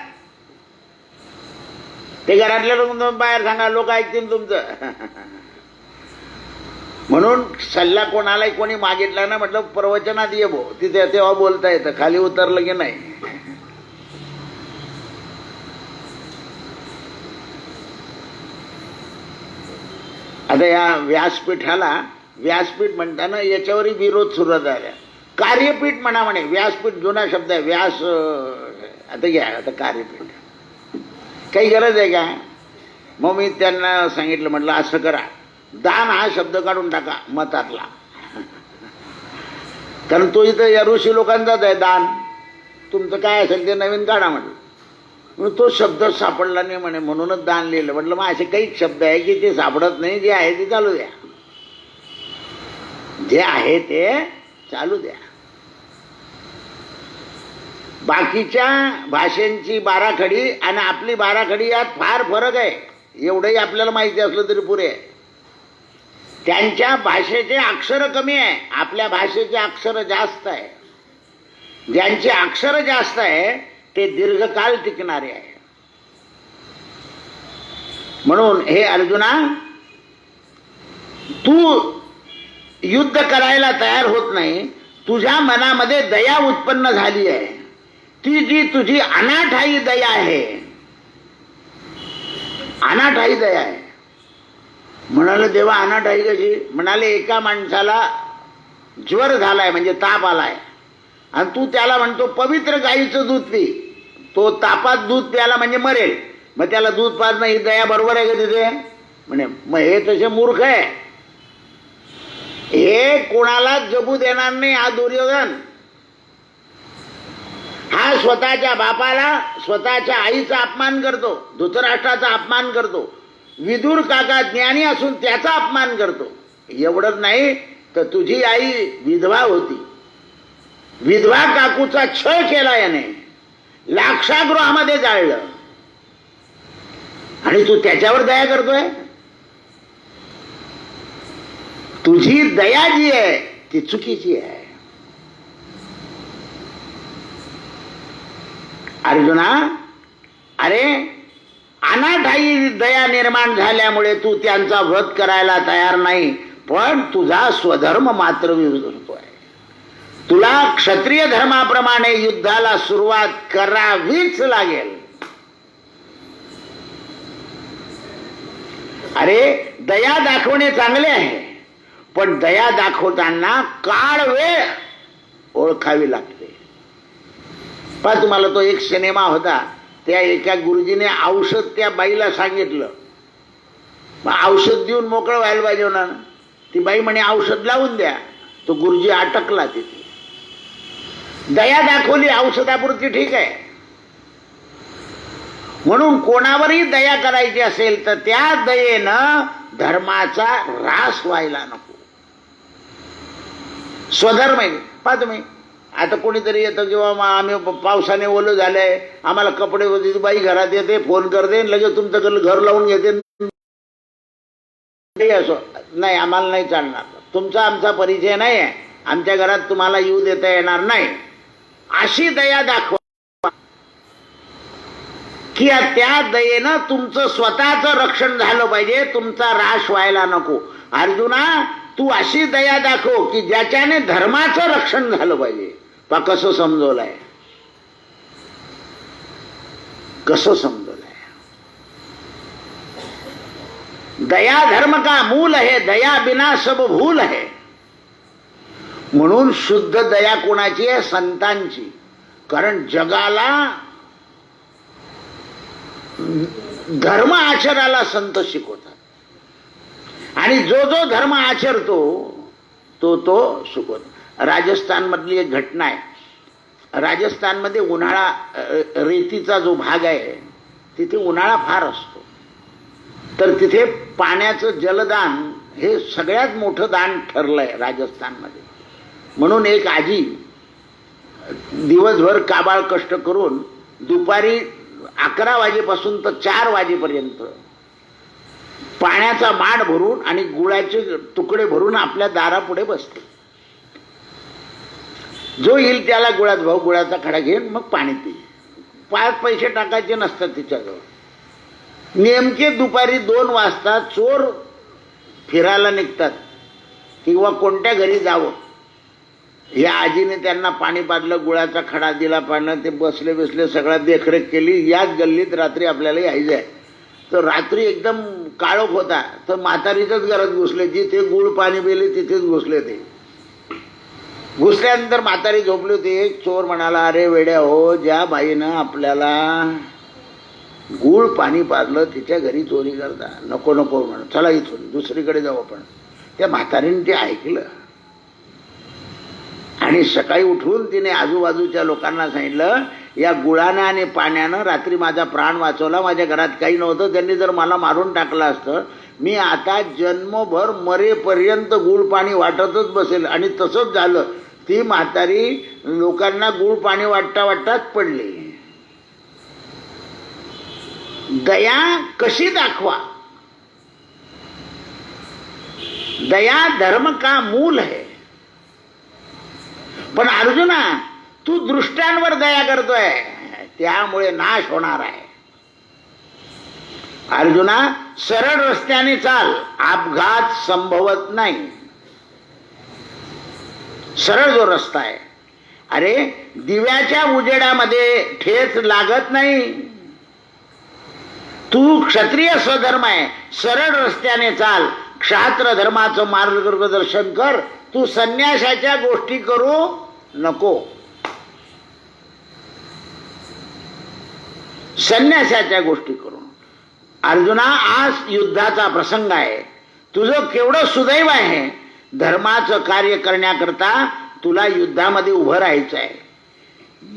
ते घरातले लोक बाहेर सांगा, लोक ऐकतील तुमचं. म्हणून सल्ला कोणालाही कोणी मागितला ना, म्हटलं प्रवचनात ये भो, तिथे तेव्हा बोलता येतं. खाली उतरलं की नाही. आता या व्यासपीठाला व्यासपीठ म्हणताना याच्यावरही विरोध सुरू झाला. कार्यपीठ म्हणा म्हणे, व्यासपीठ जुना शब्द आहे, व्यास आता घ्या, आता कार्यपीठ काही गरज आहे का? मग मी त्यांना सांगितलं, म्हटलं असं करा, दान हा शब्द काढून टाका मतातला, कारण तो इथं या ऋषी लोकांचाच आहे दान, तुमचं काय असेल ते नवीन काढा म्हटलं. तो शब्द सापडला नाही म्हणे, म्हणूनच दान लिहिलं. म्हटलं मग असे काही शब्द आहे की ते सापडत नाही, जे आहे ते चालू द्या, जे आहे ते चालू द्या. बाकीच्या भाषांची बाराखडी आणि आपली बाराखडी यात फार फरक आहे, एवढंही आपल्याला माहिती असलं तरी पुरे आहे. त्यांच्या भाषेचे अक्षर कमी आहे, आपल्या भाषेचे अक्षर जास्त आहे. ज्यांचे अक्षर जास्त आहे ते दीर्घकाळ टिकणारे आहे. म्हणून हे अर्जुना, तू युद्ध करायला तयार होत नाही, तुझ्या मनामध्ये दया उत्पन्न झाली आहे, ती जी तुझी अनाठायी दया आहे, अनाठायी दया आहे. म्हणाले देवा अनाठायी कशी? म्हणाले एका माणसाला ज्वर झालाय म्हणजे ताप आलाय आणि तू त्याला म्हणतो पवित्र गाईचं दूध पी, तो तापात दूध प्याला म्हणजे मरेल, मग त्याला दूध पाज नाही, ही दया बरोबर आहे का तिथे? म्हणे मग हे तसे मूर्ख आहे, हे कोणाला जगू देणार नाही. हा दुर्योधन, हा स्वतःच्या बापाला, स्वतःच्या आईचा अपमान करतो, धृतराष्ट्राचा अपमान करतो, विदुर काका ज्ञानी असून त्याचा अपमान करतो. एवढंच नाही तर तुझी आई विधवा होती, विधवा काकूचा छळ केला याने, लाक्षागृहामध्ये जाळलं, आणि तू त्याच्यावर दया करतोय? तुझी दया जी आहे ती चुकीची आहे. अर्जुना, अरे अनाठायी दया निर्माण झाल्यामुळे तू त्यांचा वध करायला तयार नाही, पण तुझा स्वधर्म मात्र विसरतोय. तुला क्षत्रिय धर्माप्रमाणे युद्धाला सुरुवात करावीच लागेल. अरे दया दाखवणे चांगले आहे, पण दया दाखवताना काळ वेळ ओळखावी लागते. पहा, तुम्हाला तो एक सिनेमा होता, त्या एका गुरुजीने औषध त्या बाईला सांगितलं, मग औषध देऊन मोकळं व्हायला पाहिजे ना. ती बाई म्हणे औषध लावून द्या, तो गुरुजी अटकला तिथे. दया दाखवली औषधापुरती, ठीक आहे. म्हणून कोणावरही दया करायची असेल तर त्या दयेनं धर्माचा ऱ्हास व्हायला नको. स्वधर्म आहे. पहा तुम्ही, आता कोणीतरी येतं किंवा आम्ही पावसाने ओलं झालंय, आम्हाला कपडे होते, बाई घरात येते, फोन करते, लगेच तुमचं घर लावून घेते. असो नाही, आम्हाला नाही चालणार, तुमचा आमचा परिचय नाही आहे, आमच्या घरात तुम्हाला येऊ देता येणार नाही, अशी दया दाखवा की त्या दयेनं तुमचं स्वतःचं रक्षण झालं पाहिजे, तुमचा ऱ्हास व्हायला नको. अर्जुना, तू अशी दया दाखव की ज्याच्याने धर्माचं रक्षण झालं पाहिजे. पा कसं समजवलंय, कसं समजवलंय. दया धर्म का मूल है, दया बिना सब भूल है. म्हणून शुद्ध दया कोणाची आहे? संतांची. कारण जगाला धर्म आचराला संत शिकवतात, आणि जो जो धर्म आचरतो तो शिकवतो. राजस्थानमधली एक घटना आहे. राजस्थानमध्ये उन्हाळा, रेतीचा जो भाग आहे तिथे उन्हाळा फार असतो, तर तिथे पाण्याचं जलदान हे सगळ्यात मोठं दान ठरलंय राजस्थानमध्ये. म्हणून एक आजी दिवसभर काबाळ कष्ट करून दुपारी 11 वाजेपासून तर 4 वाजेपर्यंत पाण्याचा माठ भरून आणि गुळाचे तुकडे भरून आपल्या दारापुढे बसते. जो येईल त्याला गुळात भाऊ गुळाचा खडा घेऊन मग पाणी पी. 5 पैसे टाकायचे नसतात तिच्याजवळ. नेमके दुपारी 2 वाजता चोर फिरायला निघतात किंवा कोणत्या घरी जावं, या आजीने त्यांना पाणी पाजलं, गुळाचा खडा दिला, पाण्यात ते बसले बसले, सगळा देखरेख केली. याच गल्लीत रात्री आपल्याला यायचं आहे. तर रात्री एकदम काळोख होता, तर म्हातारीच्याच घरात घुसले, जिथे गुळ पाणी पेले तिथेच घुसले ते. घुसल्यानंतर म्हातारी झोपली होती. एक चोर म्हणाला, अरे वेड्या हो, ज्या बाईनं आपल्याला गूळ पाणी पाजलं तिच्या घरी चोरी करता. नको नको म्हणून, चला इथून दुसरीकडे जाऊ आपण. त्या म्हातारीने ते ऐकलं आणि सकाळी उठून तिने आजूबाजूच्या लोकांना सांगितलं, या गुळानं आणि पाण्यानं रात्री माझा प्राण वाचवला. माझ्या घरात काही नव्हतं, त्यांनी जर मला मारून टाकलं असतं, मी आता जन्मभर मरेपर्यंत गुळ पाणी वाटतच बसेल. आणि तसंच झालं. ती म्हातारी लोकांना गुळ पाणी वाटता वाटताच पडली. दया कशी दाखवा? दया धर्म का मूल है. पण अर्जुना, तू दृष्टांवर दया करतोय, त्यामुळे नाश होणार आहे. अर्जुना, सरळ रस्त्याने चाल, अपघात संभवत नाही. सरळ जो रस्ता आहे, अरे दिव्याच्या उजेडामध्ये ठेच लागत नाही. तू क्षत्रिय स्वधर्म आहे, सरळ रस्त्याने चाल, क्षात्र धर्माचं मार्गदर्शन कर. तू संन्यासाच्या गोष्टी करू नको. संन्यासाच्या गोष्टी करू. अर्जुना, आज युद्धाचा प्रसंग आहे. तुझं केवढं सुदैव आहे. धर्माचं कार्य करण्याकरता तुला युद्धामध्ये उभं राहायचं आहे.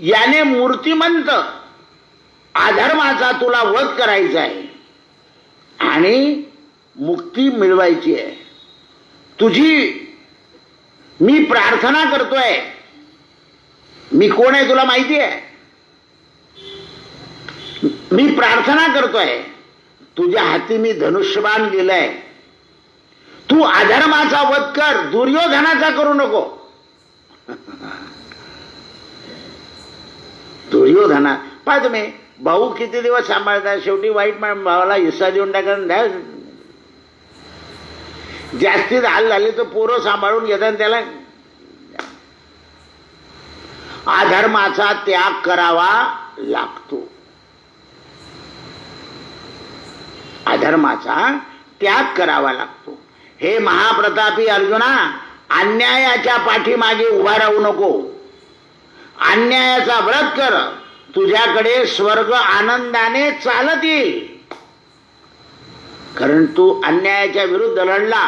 याने मूर्तिमंत अधर्माचा तुला वध करायचा आहे आणि मुक्ती मिळवायची आहे. तुझी मी प्रार्थना करतोय. मी कोण आहे तुला माहिती आहे? मी प्रार्थना करतोय, तुझ्या हाती मी धनुष्यबाण दिलंय. तू अधर्माचा वध कर, दुर्योधनाचा करू नको. दुर्योधना पहा तुम्ही, भाऊ किती दिवस सांभाळतात, शेवटी वाईट भावाला हिस्सा देऊन टाका. जास्तीत हाल झाले तर पोरं सांभाळून घेतात. त्याला अधर्माचा त्याग करावा लागतो. अधर्माचा त्याग करावा लागतो. हे महाप्रतापी अर्जुना, अन्यायाच्या पाठीमागे उभा राहू नको. अन्यायाचा व्रत कर. तुझ्याकडे स्वर्ग आनंदाने चालत येईल. कारण तू अन्यायाच्या विरुद्ध लढला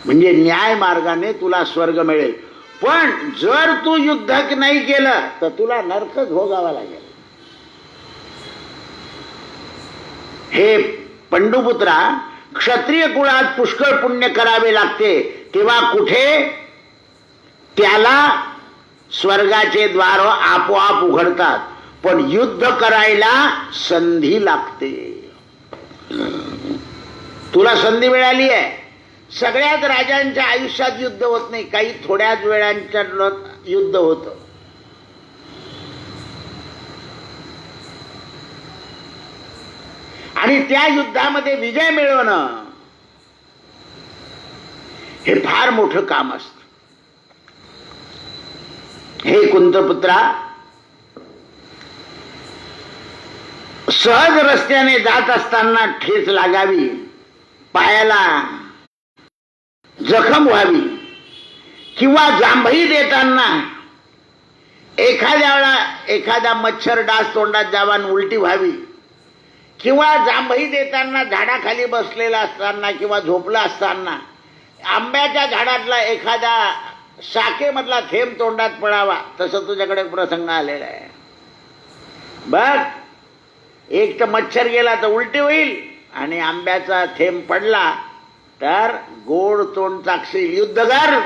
म्हणजे न्याय मार्गाने तुला स्वर्ग मिळेल. पण जर तू युद्ध नाही केलं तर तुला नरकच भोगावा लागेल. हे पंडुपुत्रा, क्षत्रिय कुळात पुष्कळ पुण्य करावे लागते, तेव्हा कुठे त्याला स्वर्गाचे द्वार आपोआप उघडतात. पण युद्ध करायला संधी लागते. तुला संधी मिळाली आहे. सगळ्याच राजांच्या आयुष्यात युद्ध होत नाही, काही थोड्याच वेळांच्या युद्ध होतं. आणि त्या युद्धामध्ये विजय मिळवणं हे फार मोठं काम असतं. हे कुंतपुत्रा, सहज रस्त्याने जात असताना ठेच लागावी, पायाला जखम व्हावी किंवा जांभई देताना एखाद्या वेळा एखादा मच्छर डास तोंडात जावा आणि उलटी व्हावी, किंवा जांभई देताना झाडाखाली बसलेला असताना किंवा झोपला असताना आंब्याच्या झाडातला एखादा शाखेमधला थेंब तोंडात पडावा, तसं तुझ्याकडे प्रसंग आलेला आहे. बघ, एक तर मच्छर गेला तर उलटी होईल आणि आंब्याचा थेंब पडला तर गोड तोंड चाकशील. युद्ध कर,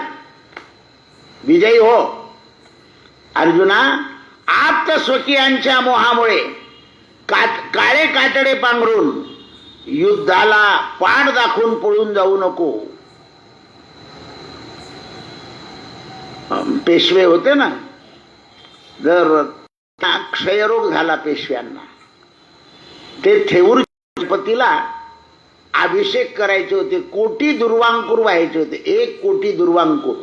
विजयी हो. अर्जुना, आप्त स्वकीयांच्या मोहामुळे काळे कातडे पांघरून युद्धाला पाठ दाखवून पळून जाऊ नको. पेशवे होते ना, जर क्षयरोग झाला पेशव्यांना, ते थेऊर गणपतीला अभिषेक करायचे होते. कोटी दुर्वांकूर व्हायचे होते. 1 कोटी दुर्वांकूर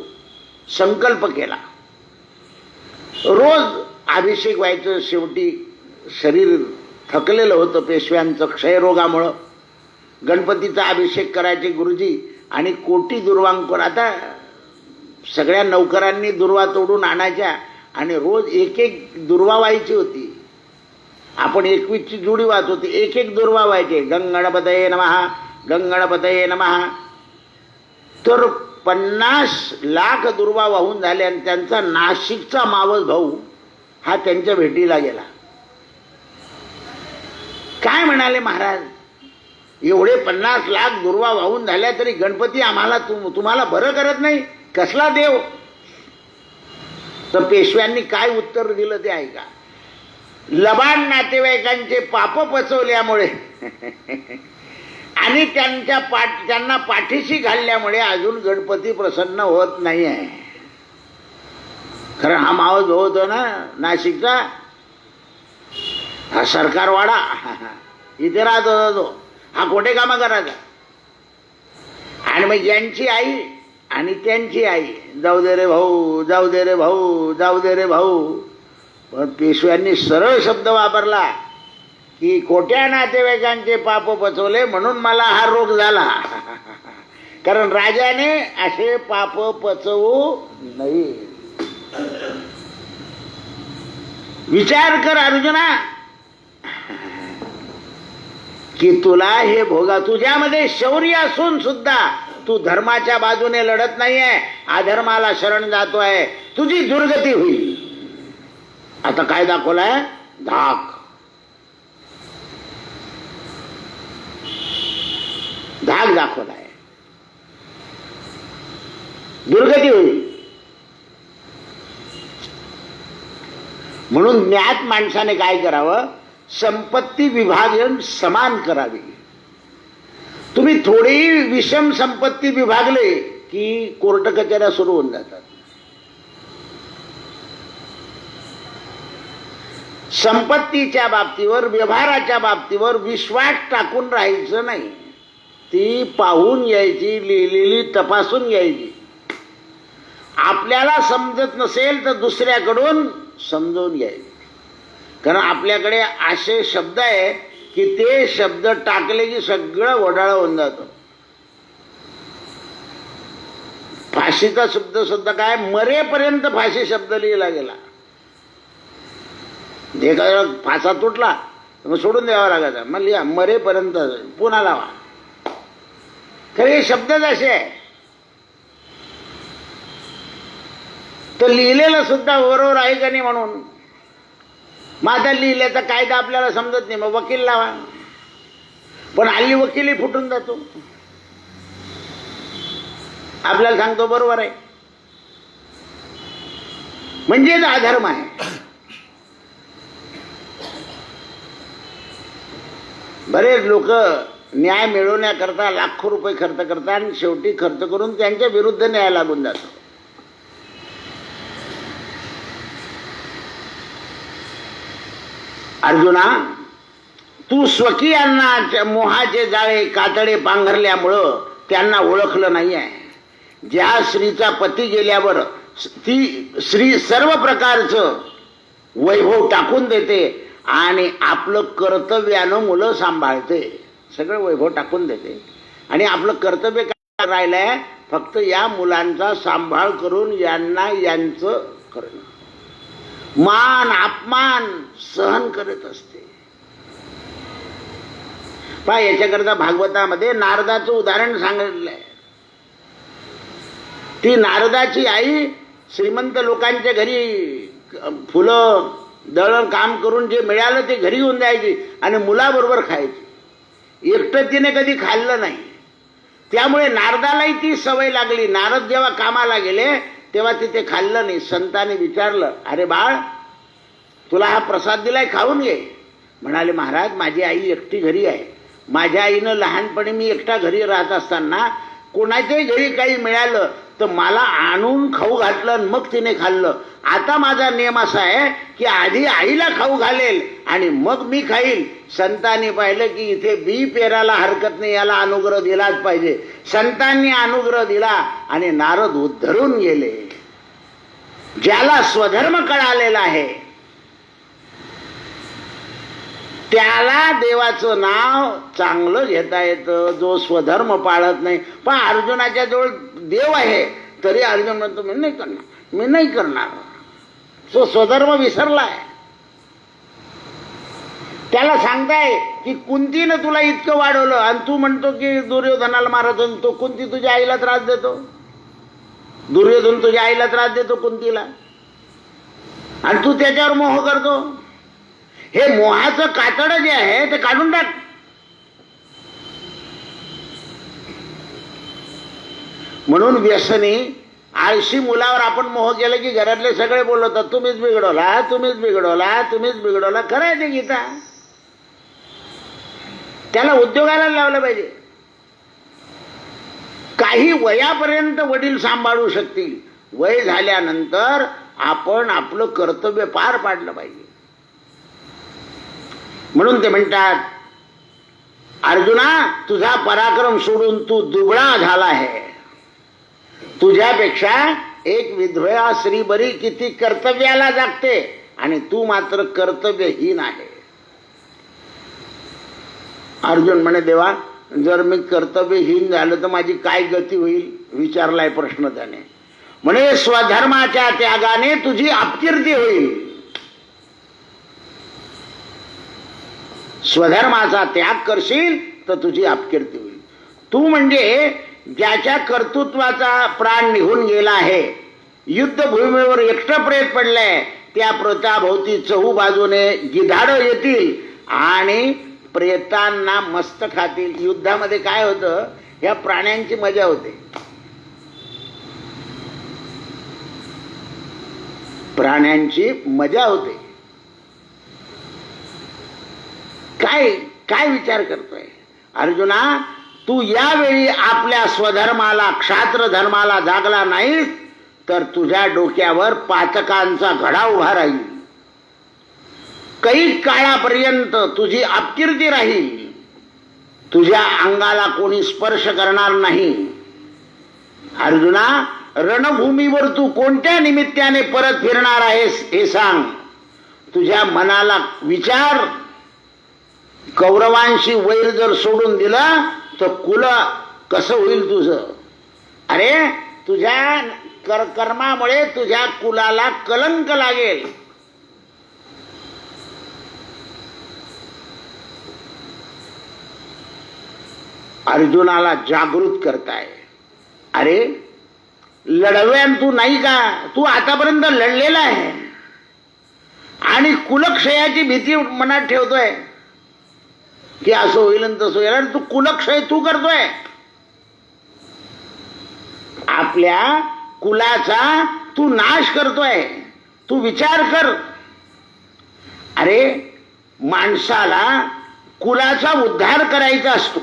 संकल्प केला. रोज अभिषेक व्हायचं. शेवटी शरीर थकलेलं होतं पेशव्यांचं क्षयरोगामुळं. गणपतीचा अभिषेक करायचे गुरुजी आणि कोटी दुर्वांकूर. आता सगळ्या नौकरांनी दुर्वा तोडून आणायच्या आणि रोज एक एक दुर्वा व्हायची होती. आपण 21ची जुडी वाहत होती, एक एक दुर्वा व्हायचे. गंगणपतये नमः, गंगणपतये नमः. तर 50 लाख दुर्वा वाहून झाले आणि त्यांचा नाशिकचा मावस भाऊ हा त्यांच्या भेटीला गेला. काय म्हणाले महाराज, एवढे 50 लाख दुर्वा वाहून झाल्या तरी गणपती आम्हाला तुम्हाला बरं करत नाही, कसला देव? तर पेशव्यांनी काय उत्तर दिलं ते ऐका. लबाड नातेवाईकांचे पाप पचवल्यामुळे आणि त्यांना पाठीशी घालल्यामुळे अजून गणपती प्रसन्न होत नाही आहे. खरं हा मावस भाऊ होतो ना नाशिकचा, हा सरकारवाडा, इथे राहत होता तो, हा खोटे कामं करायचा. आणि मग यांची आई आणि त्यांची आई, जाऊ दे रे भाऊ, जाऊ दे रे भाऊ, जाऊ दे रे भाऊ. पण पेशव्यांनी सरळ शब्द वापरला की खोट्या नातेवाईकांचे पाप पचवले म्हणून मला हा रोग झाला. कारण राजाने असे पाप पचवू नाही. विचार कर अर्जुना की तुला हे भोगा, तुझ्यामध्ये शौर्य असून सुद्धा तू धर्माच्या बाजूने लढत नाहीये, अधर्माला शरण जातोय, तुझी दुर्गती होईल. आता काय दाखवलाय? धाक. धाक दाखवलाय, दुर्गती होईल. म्हणून ज्ञात माणसाने काय करावं? संपत्ती विभाजन समान करावी. तुम्ही थोडी विषम संपत्ती विभागले की कोर्ट कचऱ्या सुरू होऊन जातात. संपत्तीच्या बाबतीवर, व्यवहाराच्या बाबतीवर विश्वास टाकून राहायचं नाही. ती पाहून यायची, लिहिलेली तपासून घ्यायची. आपल्याला समजत नसेल तर दुसऱ्याकडून समजून घ्यायचे. कारण आपल्याकडे असे शब्द आहे की ते शब्द टाकले की सगळं घोटाळा होऊन जातो. फाशीचा शब्द सुद्धा काय, मरेपर्यंत फाशी शब्द लिहिला गेला. एखादा फासा तुटला मग सोडून द्यावा लागायचा, मग लिहा मरेपर्यंत, पुन्हा लावा. खरे हे शब्दच असे आहे. तर लिहिलेलं सुद्धा बरोबर आहे का नाही म्हणून. माझा लिहिल्याचा कायदा आपल्याला समजत नाही, मग वकील लावा. पण हल्ली वकीलही फुटून जातो. आपल्याला सांगतो बरोबर आहे, म्हणजेच अधर्म आहे. बरेच लोक न्याय मिळवण्याकरता लाखो रुपये खर्च करतात आणि शेवटी खर्च करून त्यांच्या विरुद्ध न्याय लागून जातो. अर्जुना, तू स्वकीयांना मोहाचे जाळे कातडे पांघरल्यामुळं त्यांना ओळखलं नाही आहे. ज्या स्त्रीचा पती गेल्यावर ती स्त्री सर्व प्रकारचं वैभव टाकून देते आणि आपलं कर्तव्यानं मुलं सांभाळते. सगळं वैभव टाकून देते आणि आपलं कर्तव्य काय राहिलंय? फक्त या मुलांचा सांभाळ करून यांना यांचं करणं. मान अपमान सहन करत असते. पहा, याच्याकरता भागवतामध्ये नारदाचं उदाहरण सांगितलंय. ती नारदाची आई श्रीमंत लोकांच्या घरी फुलं दळण काम करून जे मिळालं ते घरी घेऊन द्यायची आणि मुलाबरोबर खायची. एकटं तिने कधी खाल्लं नाही. त्यामुळे नारदालाही ती सवय लागली. नारद जेव्हा कामाला गेले तेव्हा तिथे खाल्लं नाही. संतांनी विचारलं, अरे बाळ, तुला हा प्रसाद दिलाय, खाऊन घे. म्हणाले, महाराज, माझी आई एकटी घरी आहे. माझ्या आईनं लहानपणी मी एकटा घरी राहत असताना कोणाच्याही घरी काही मिळालं तर मला आणून खाऊ घातलं आणि मग तिने खाल्लं. आता माझा नियम असा आहे की आधी आईला खाऊ घालेल आणि मग मी खाईल. संतांनी पाहिलं की इथे बी पेराला हरकत नाही, याला अनुग्रह दिलाच पाहिजे. संतांनी अनुग्रह दिला आणि नारद उद्धरून गेले. ज्याला स्वधर्म कळालेला आहे त्याला देवाचं नाव चांगलं घेता येतं. जो स्वधर्म पाळत नाही. पण अर्जुनाच्या जवळ देव आहे तरी अर्जुन म्हणतो मी नाही करणार, मी नाही करणार. तो स्वधर्म विसरलाय. त्याला सांगताय की कुंतीनं तुला इतकं वाढवलं आणि तू म्हणतो की दुर्योधनाला मारत. तो कुंती तुझ्या आईला त्रास देतो, दुर्योधन तुझ्या आईला त्रास देतो कुंतीला, आणि तू त्याच्यावर मोह करतो. हे मोहाचं कातडं जे आहे ते काढून टाक. म्हणून व्यसनी आळशी मुलावर आपण मोह केला की घरातले सगळे बोलवतात तुम्हीच बिघडवला, तुम्हीच बिघडवला, तुम्हीच बिघडवला. खरं आहे ते गीता. त्याला उद्योगाला लावलं पाहिजे. काही वयापर्यंत वडील सांभाळू शकतील, वय झाल्यानंतर आपण आपलं कर्तव्य पार पाडलं पाहिजे. म्हणून ते म्हणतात अर्जुना तुझा पराक्रम सोडून तू दुबळा झाला आहे. तुझ्यापेक्षा एक विधवा स्त्री बरी किती कर्तव्याला जागते आणि तू मात्र कर्तव्यहीन आहे. अर्जुन म्हणे देवा जर मी कर्तव्यहीन झालं तर माझी काय गती होईल, विचारलाय प्रश्न त्याने. म्हणे स्वधर्माच्या त्यागाने तुझी अपकीर्ती होईल. स्वधर्माचा त्याग करशील तर तुझी अपकीर्ती होईल. तू म्हणजे ज्याच्या कर्तृत्वाचा प्राण निघून गेला आहे, युद्धभूमीवर एकटं प्रेत पडलंय, त्या प्रेताभोवती चहू बाजूने गिधाडं येतील आणि प्रेतांना मस्त खातील. युद्धामध्ये काय होतं, या प्राण्यांची मजा होते. प्राण्यांची मजा होते. काय काय विचार करतोय अर्जुना, तू यावेळी आपल्या स्वधर्माला क्षात्र धर्माला जागला नाहीस तर तुझ्या डोक्यावर पातकांचा घडा उभा राहील. काही काळापर्यंत तुझी अपकीर्ती राहील. तुझ्या अंगाला कोणी स्पर्श करणार नाही. अर्जुना रणभूमीवर तू कोणत्या निमित्ताने परत फिरणार आहेस हे सांग. तुझ्या मनाला विचार. कौरवांशी वैर जर सोडून दिला तर कुल कसं होईल तुझं. अरे तुझ्या कर्मामुळे तुझ्या कुलाला कलंक लागेल. अर्जुनाला जागृत करताय. अरे लढव्यान तू नाही का, तू आतापर्यंत लढलेला आहे आणि कुलक्षयाची भीती मनात ठेवतोय की असं होईल आणि तसं होईल. आणि तू कुलक्षय तू करतोय. आपल्या कुलाचा तू नाश करतोय. तू विचार कर. अरे माणसाला कुलाचा उद्धार करायचा असतो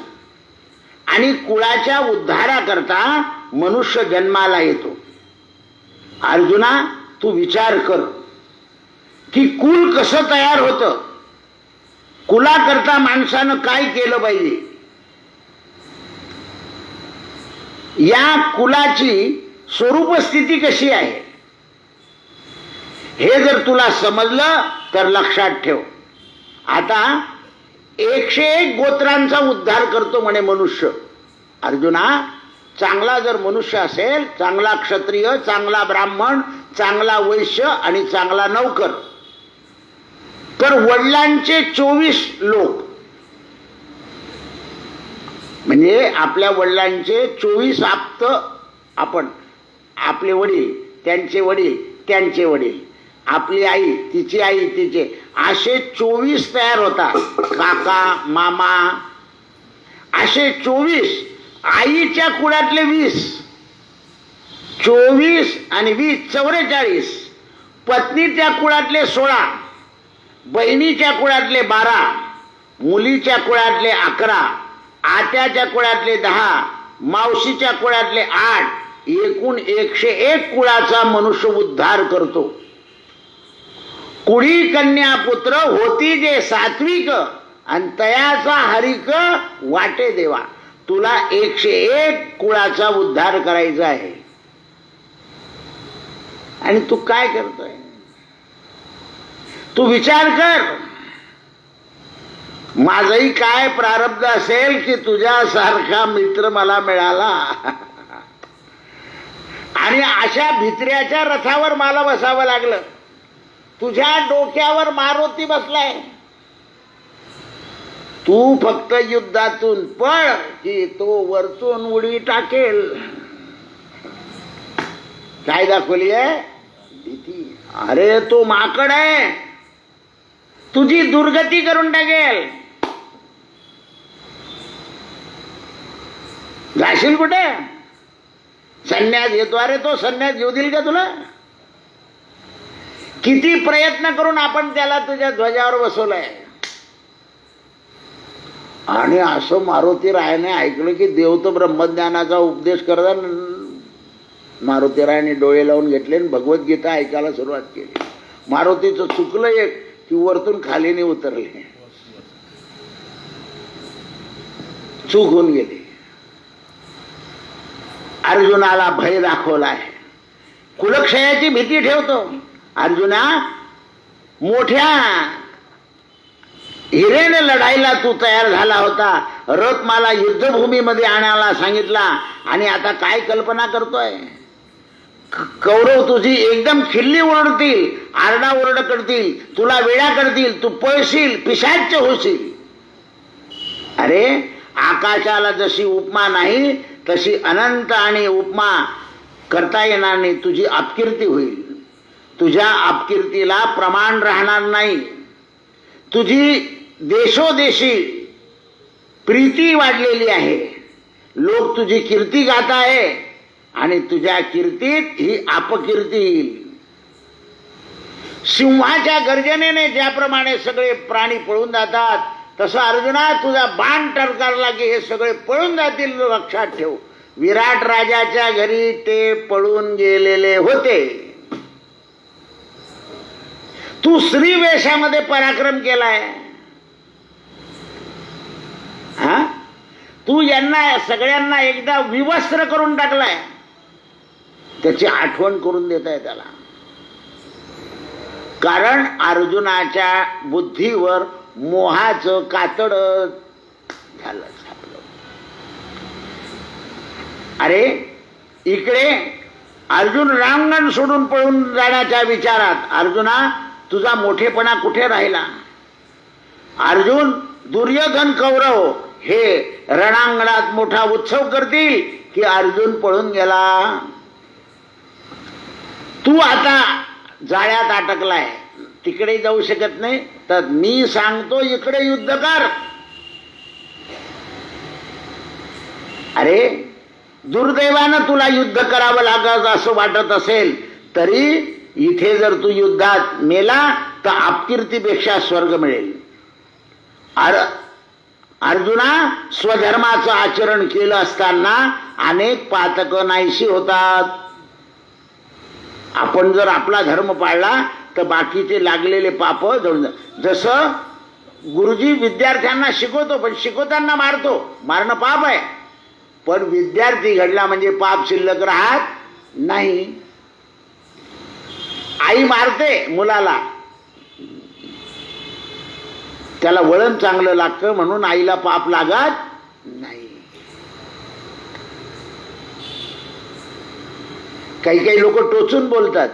आणि कुळाच्या उद्धाराकरता मनुष्य जन्माला येतो. अर्जुना तू विचार कर की कुल कसं तयार होतं, कुलाकरता माणसानं काय केलं पाहिजे. या कुलाची स्वरूप स्थिती कशी आहे हे जर तुला समजलं तर लक्षात ठेव. आता 101 गोत्रांचा उद्धार करतो म्हणे मनुष्य. अर्जुना चांगला जर मनुष्य असेल, चांगला क्षत्रिय, चांगला ब्राह्मण, चांगला वैश्य आणि चांगला नौकर, तर वडिलांचे 24 लोक म्हणजे आपल्या वडिलांचे 24 आप्त, आपण आपले वडील, त्यांचे वडील, त्यांचे वडील, आपली आई, तिची आई, तिचे, असे 24 तयार होतात. काका, मामा, असे 24. आईच्या कुळातले 20, 24 आणि 20 44. पत्नीच्या कुळातले 16, बहिणीच्या कुळातले 12, मुलीच्या कुळातले 11, आत्याच्या कुळातले 10, मावशीच्या कुळातले 8. एकूण 101 कुळाचा मनुष्य उद्धार करतो. कुळी कन्या पुत्र होती जे सात्विक आणि तयाचा हरिक वाटे देवा. तुला 101 कुळाचा उद्धार करायचा आहे आणि तू काय करतोय. तू विचार कर. माझंही काय प्रारब्ध असेल की तुझ्यासारखा मित्र मला मिळाला. आणि अशा भित्र्याच्या रथावर मला बसावं लागलं. तुझ्या डोक्यावर मारुती बसलाय. तू फक्त युद्धातून पळ की तो वरतून उडी टाकेल. काय दाखवली आहे भीती. अरे तो माकड आहे, तुझी दुर्गती करून टाकेल. जाशील कुठे? संन्यास घेतो. अरे तो संन्यास घेऊ देईल का तुला? किती प्रयत्न करून आपण त्याला तुझ्या ध्वजावर बसवलंय. आणि असं मारुती रायाने ऐकलं की देव तर ब्रह्मज्ञानाचा उपदेश करतात. मारुतीरायाने डोळे लावून घेतले आणि भगवद्गीता ऐकायला सुरुवात केली. मारुतीचं चुकलं एक की वरतून खालीने उतरले, चूक होऊन गेली. अर्जुनाला भय दाखवलाय, कुलक्षयाची भीती ठेवतो. अर्जुना, मोठ्या हिरेने लढायला तू तयार झाला होता. रथ मला युद्धभूमीमध्ये आणायला सांगितला आणि आता काय कल्पना करतोय? कौरव तुझी एकदम खिल्ली ओरडतील, आरडाओरड करतील, तुला वेळा करतील, तू पळशील, पिशाच्य होशील. अरे आकाशाला जशी उपमा नाही तशी अनंत आणि उपमा करता येणार नाही. तुझी अपकीर्ती होईल. तुझ्या अपकीर्तीला प्रमाण राहणार नाही. तुझी देशोदेशी प्रीती वाढलेली आहे. लोक तुझी कीर्ती गात आहे आणि तुझ्या कीर्तीत ही अपकीर्ती येईल. सिंहाच्या गर्जनेने ज्याप्रमाणे सगळे प्राणी पळून जातात तसं अर्जुना तुझा बाण टरकारला की हे सगळे पळून जातील. लक्षात ठेव. विराट राजाच्या घरी ते पळून गेलेले होते. तू स्त्री वेशामध्ये पराक्रम केलाय. हा, तू यांना सगळ्यांना एकदा विवस्त्र करून टाकलाय. त्याची आठवण करून देत आहे त्याला. कारण अर्जुनाच्या बुद्धीवर मोहाचं कातड झालं. अरे इकडे अर्जुन रांगण सोडून पळून जाण्याच्या विचारात. अर्जुना तुझा मोठेपणा कुठे राहिला? अर्जुन, दुर्योधन, कौरव हे रणांगणात मोठा उत्सव करतील की अर्जुन पळून गेला. तू आता जाळ्यात अटकलाय, तिकडे जाऊ शकत नाही. तर मी सांगतो इकडे युद्ध कर. अरे दुर्दैवानं तुला युद्ध करावं लागत असं वाटत असेल तरी इथे जर तू युद्धात मेला तर अपकीर्तीपेक्षा स्वर्ग मिळेल. अर्जुना, स्वधर्माचं आचरण केलं असताना अनेक पातकं नाहीशी होतात. आपण जर आपला धर्म पाळला तर बाकीचे लागलेले पाप जळून. जसं गुरुजी विद्यार्थ्यांना शिकवतो पण शिकवताना मारतो. मारणं पाप आहे. पण विद्यार्थी घडला म्हणजे पाप शिल्लक राहत नाही. आई मारते मुलाला, त्याला वळण चांगलं लागतं म्हणून आईला पाप लागत नाही. काही काही लोक टोचून बोलतात.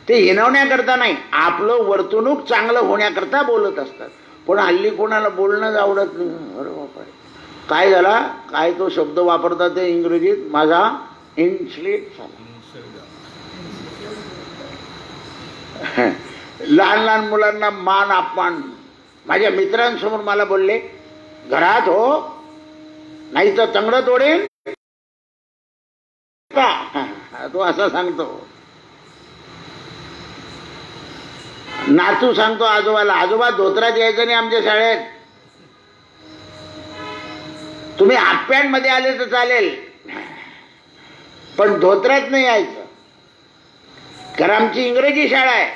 ते हिनवण्याकरता नाही, आपलं वर्तणूक चांगलं होण्याकरता बोलत असतात. पण हल्ली कोणाला बोलणंच आवडत नाही. अरे बापा, काय झाला, काय तो शब्द वापरतात ते इंग्रजीत, माझा इन्सलेट झाला. लहान लहान मुलांना मान अपमान. माझ्या मित्रांसमोर मला बोलले, घरात हो नाही तर तंगड तोडेल. तो असा सांगतो. नातू सांगतो आजोबाला, आजोबा धोत्रात यायचं नाही आमच्या शाळेत. तुम्ही हाफ पॅन्ट मध्ये आले तर चालेल पण धोत्रात नाही यायचं. कारण आमची इंग्रजी शाळा आहे.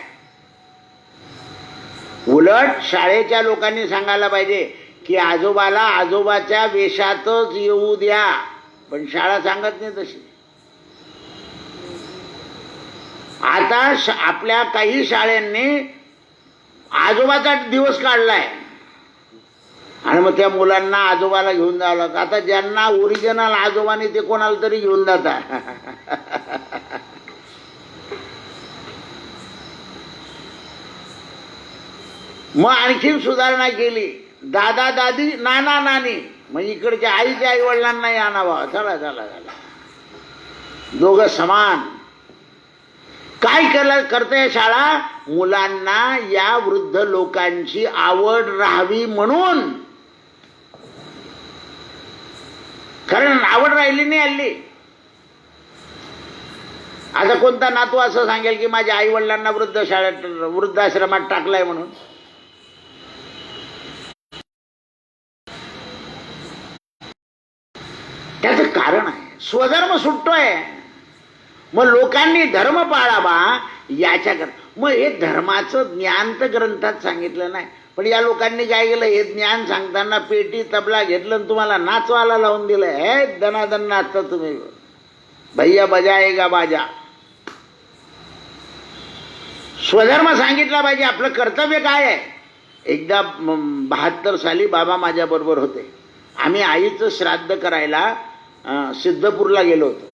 उलट शाळेच्या लोकांनी सांगायला पाहिजे की आजोबाला आजोबाच्या वेशातच येऊ द्या. पण शाळा सांगत नाही तशी. आता आपल्या काही शाळांनी आजोबाचा दिवस काढलाय. आणि मग त्या मुलांना आजोबाला घेऊन जावं लागतं. आता ज्यांना ओरिजिनल आजोबाने ते कोणाला तरी घेऊन जातात. मग आणखीन सुधारणा केली. दादा दादी नाना नानी, मग इकडच्या आईच्या आई वडिलांनाही आणावा. चला चला चला, दोघं समान. काय करते शाळा? मुलांना या वृद्ध लोकांची आवड राहावी म्हणून. कारण आवड राहिली नाही हल्ली. आता कोणता नातू असं सांगेल की माझ्या आई वडिलांना वृद्धाश्रमात टाकलाय म्हणून? त्याचं कारण आहे, स्वधर्म सुटतोय. मग लोकांनी धर्म पाळावा याच्याकरता. मग हे धर्माचं ज्ञान तर ग्रंथात सांगितलं नाही, पण या लोकांनी काय केलं, हे ज्ञान सांगताना पेटी तबला घेतलं आणि तुम्हाला नाचवायला लावून दिलं. हे दनादन नाचता तुम्ही, भैया बजाएगा बाजा. स्वधर्म सांगितला पाहिजे. आपलं कर्तव्य काय आहे? एकदा 72 साली बाबा माझ्या बरोबर होते. आम्ही आईचं श्राद्ध करायला सिद्धपूरला गेलो होतो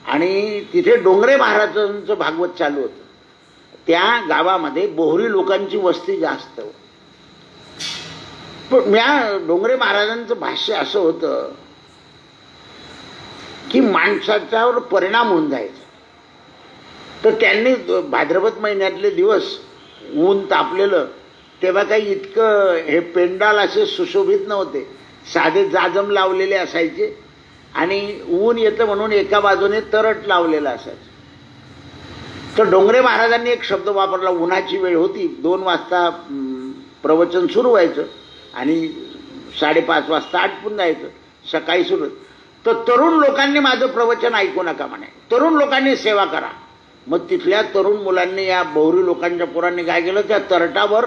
आणि तिथे डोंगरे महाराजांचं भागवत चालू होतं. त्या गावामध्ये बोहरी लोकांची वस्ती जास्त. पण या डोंगरे महाराजांचं भाष्य असं होतं की माणसाच्यावर परिणाम होऊन जायचा. तर त्यांनी भाद्रपद महिन्यातले दिवस ऊन तापलेलं, तेव्हा काही इतकं हे पेंडाल असे सुशोभित नव्हते, साधे जाजम लावलेले असायचे आणि ऊन येतं म्हणून एका बाजूने तरट लावलेला असायचं. तर डोंगरे महाराजांनी एक शब्द वापरला. उन्हाची वेळ होती, 2 वाजता प्रवचन सुरू व्हायचं आणि 5:30 वाजता आटपून जायचं. सकाळी सुरू. तर तरुण लोकांनी माझं प्रवचन ऐकू नका म्हणे, तरुण लोकांनी सेवा करा. मग तिथल्या तरुण मुलांनी, या बहुरी लोकांच्या पोरांनी काय केलं, त्या तरटावर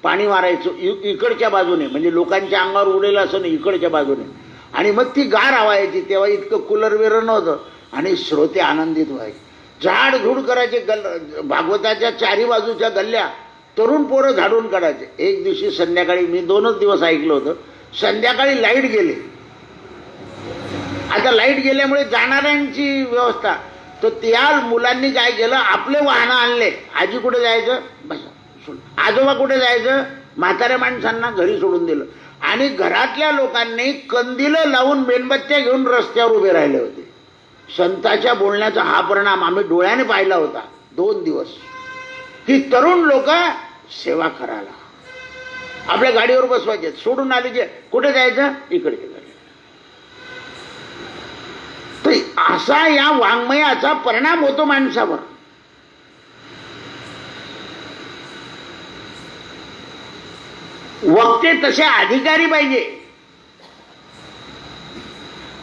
पाणी मारायचं इकडच्या बाजूने, म्हणजे लोकांच्या अंगावर उडेल असं नाही, इकडच्या बाजूने. आणि मग ती गार हवा यायची. तेव्हा इतकं कूलर वेर नव्हतं आणि श्रोते आनंदित व्हायचे. झाडझूड करायचे. भागवताच्या 4ही बाजूच्या गल्ल्या तरुण पोरं झाडून काढायचे. एक दिवशी संध्याकाळी, मी 2च दिवस ऐकलं होतं, संध्याकाळी लाईट गेले. आता लाईट गेल्यामुळे जाणाऱ्यांची व्यवस्था. तर त्या मुलांनी काय केलं, आपले वाहनं आणले. आजी कुठे जायचं, बसा. आजोबा कुठे जायचं, म्हाताऱ्या माणसांना घरी सोडून दिलं. आणि घरातल्या लोकांनी कंदिलं लावून मेणबत्त्या घेऊन रस्त्यावर उभे राहिले होते. संताच्या बोलण्याचा हा परिणाम आम्ही डोळ्याने पाहिला होता 2 दिवस. ही तरुण लोक सेवा करायला आपल्या गाडीवर बसवायचे, सोडून आले की कुठे जायचं, इकडे गाडी. तर असा या वाङ्मयाचा परिणाम होतो माणसावर. वक्ते तसे अधिकारी पाहिजे.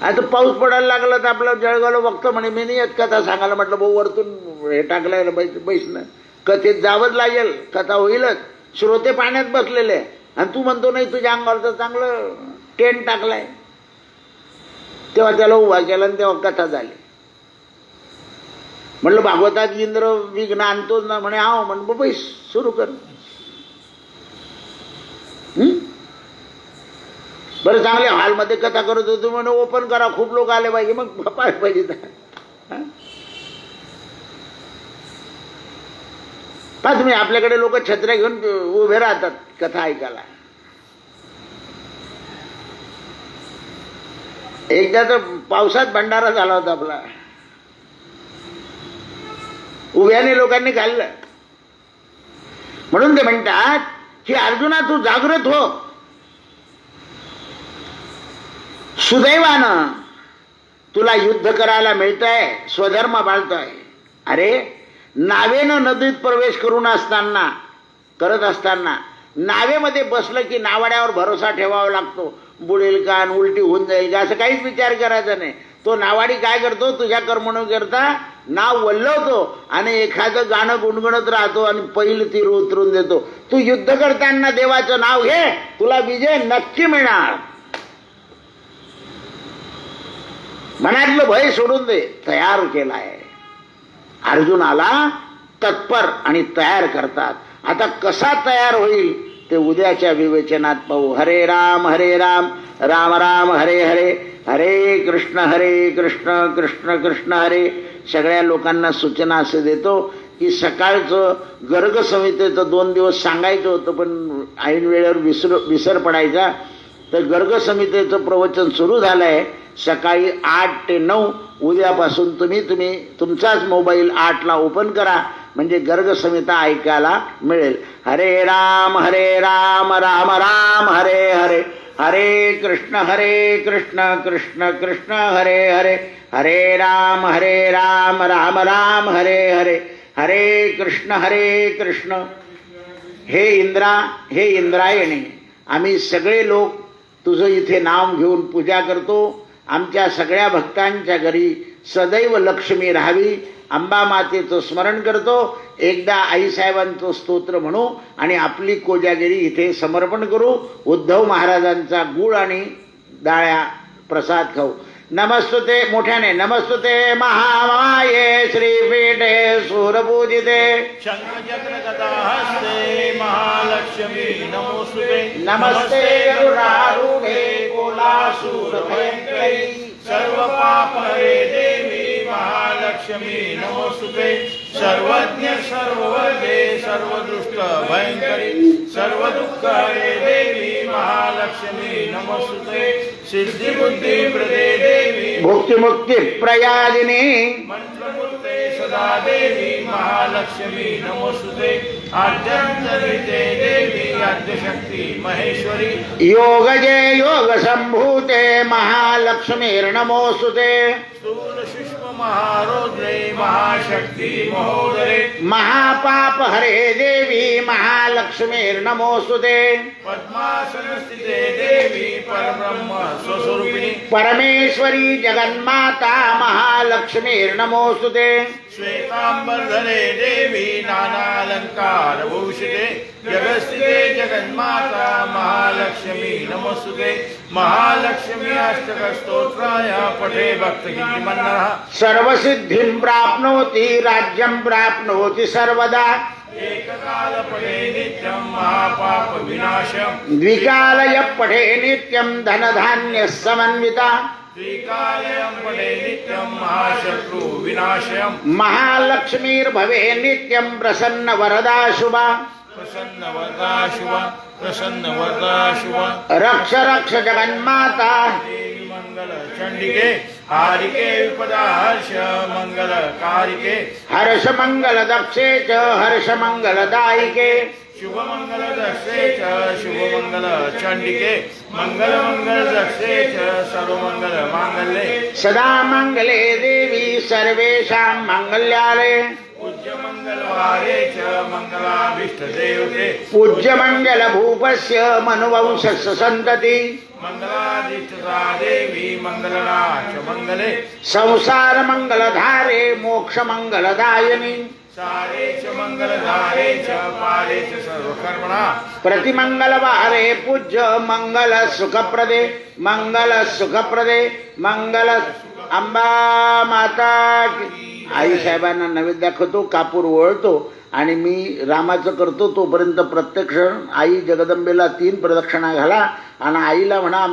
आता पाऊस पडायला लागला तर आपलं जळगावला वक्ता म्हणे, मी नाही येत कथा सांगायला. म्हटलं भाऊ, वरतून हे टाकलाय बैसणं, कथेत जावंच लागेल, कथा होईलच. श्रोते पाण्यात बसलेले आणि तू म्हणतो नाही तुझ्या अंगावर तर चांगलं टेंट टाकलाय. तेव्हा त्याला उभा केला आणि तेव्हा कथा झाली. म्हटलं भागवतात इंद्र विघ्न आणतोच ना. म्हणे हा. म्हण बैस, सुरू कर. बरं, चांगले हॉलमध्ये कथा करत होतो म्हणे, ओपन करा, खूप लोक आले पाहिजे, मग पाय पाहिजे. पहा तुम्ही, आपल्याकडे लोक छत्र्या घेऊन उभे राहतात कथा ऐकायला. एकदा तर पावसात भंडारा झाला होता आपला, उभ्याने लोकांनी खाल्लं. म्हणून ते म्हणतात की अर्जुना, तू जागृत हो. सुदैवानं तुला युद्ध करायला मिळतंय, स्वधर्म पाळतोय. अरे, नावेनं नदीत प्रवेश करत असताना नावेमध्ये बसलं की नावाड्यावर भरोसा ठेवावा लागतो. बुडेल का, उलटी होऊन जाईल का, असं काहीच विचार करायचा नाही. तो नावाडी काय करतो, तुझ्या करता नाव वल्लवतो आणि एखादं गाणं गुणगुणत राहतो आणि पहिलं तीर उतरून देतो. तू युद्ध करताना देवाचं नाव घे, तुला विजय नक्की मिळणार. मनातलं भय सोडून दे. तयार केलाय. अर्जुनाला तत्पर आणि तयार करतात. आता कसा तयार होईल ते उद्याच्या विवेचनात पाहू. हरे राम राम राम हरे हरे, हरे कृष्ण कृष्ण कृष्ण हरे. सगळ्या लोकांना सूचना असे देतो की सकाळचं गर्ग संहितेचं 2 दिवस सांगायचं होतं, पण ऐन वेळेवर विसर पडायचा. तर गर्ग संहितेचं प्रवचन सुरू झालं आहे. सकाळी 8 ते 9 उद्यापासून तुम्ही तुमचाच मोबाईल 8ला ओपन करा, म्हणजे गर्ग संहिता ऐकायला मिळेल. हरे राम राम राम हरे हरे, हरे कृष्ण कृष्ण कृष्ण हरे हरे, हरे राम राम राम हरे हरे, हरे कृष्ण. हे इंद्रा, हे इंद्रायणी, आम्ही सगळे लोक तुझं इथे नाव घेऊन पूजा करतो. आमच्या सगळ्या भक्तांच्या घरी सदैव लक्ष्मी राहावी, अंबा मातेचं स्मरण करतो. एकदा आईसाहेबांचं स्तोत्र म्हणू आणि आपली कोजागिरी इथे समर्पण करू. उद्धव महाराजांचा गुळ आणि डाळ्या प्रसाद खाऊ. नमस्तुते, मोठ्याने नमस्तुते महामाये श्रीपीठे सूरपूजिते शंखचक्र गदाहस्ते महालक्ष्मी नमोस्तुते. नमस्ते गरुडारूढे कोलासूरभयङ्करी सर्व पाप हरे देवी महालक्ष्मी नमोस्तुते. सर्वज्ञ सर्ववर्गे सर्वदुष्ट भयंकरी सर्व दुःख हरे देवी महालक्ष्मी नमोस्तुते. सिद्धी बुद्धी प्रदे देवी भुक्तिमुक्ती प्रयादिनी मंत्रमूर्ते सदा देवी महालक्ष्मी नमोस्तुते. आद्यंतरिते देवी आद्यशक्ती महेश्वरी योगजे योग संभूते महालक्ष्मीर्नमोस्तुते. स्थूल सूक्ष्म महारौद्रे महाशक्ती महोदरे महापाप हरे देवी महालक्ष्मीर्नमोस्तुते. पद्मासन स्थिते देवी परब्रह्म स्वस्वरूपिणी परमेश्वरी जगन्माता महालक्ष्मीर्नमोस्तुते. श्वेतांबरधरे देवी नानालंकार भूषिते जगस्थिते जगन्माता महालक्ष्मी नमोस्तुते. महालक्ष्मी अष्टक स्तोत्राय पठे भक्त कीर्तिमन्नः सर्वसिद्धिं प्राप्नोति राज्यं प्राप्नोति सर्वदा. एककाल पठे नित्यं महापाप विनाशम् द्विकालय पठे नित्यं धनधान्य समन्विता. त्रिकालयं पठे नित्यं महाशत्रु विनाशयम्. महालक्ष्मीर्भवे नित्यं प्रसन्न वरदा शुभा. प्रसन्न वरदा शुभ, प्रसन्न वरदा शुभ. रक्ष रक्ष जगन्माता देवी मंगल चंडिके हारिके विपदा हर्ष मंगल कारिके. हर्ष मंगल दक्षे च हर्ष मंगलदायिके. शुभ मंगल दक्षे च शुभ मंगल चंडिके. मंगल मंगल दक्षे च सर्व मंगल मांगल्ये. सदा मंगले देवी सर्वेषां मंगल्यालये. पूज्य मंगलवारे च मंगलाभीष्ट देवते. पूज्य मंगल भूपस्य मनुवंशस्य संतति. मंगलाधिष्ठिता देवी मंगलनाथ मंगले. संसार मंगलधारे मोक्ष मंगलदायिनी. सारे च मंगलधारे च पारे च सर्वकर्मणा. प्रतिमंगलवारे पूज्य मंगल सुखप्रदे मंगल अंबा माता की. आई साहेबांना नैवेद्य दाखवतो, कापूर ओळतो आणि मी रामाचं करतो. तोपर्यंत प्रत्यक्ष आई जगदंबेला 3 प्रदक्षिणा घाला आणि आईला म्हणा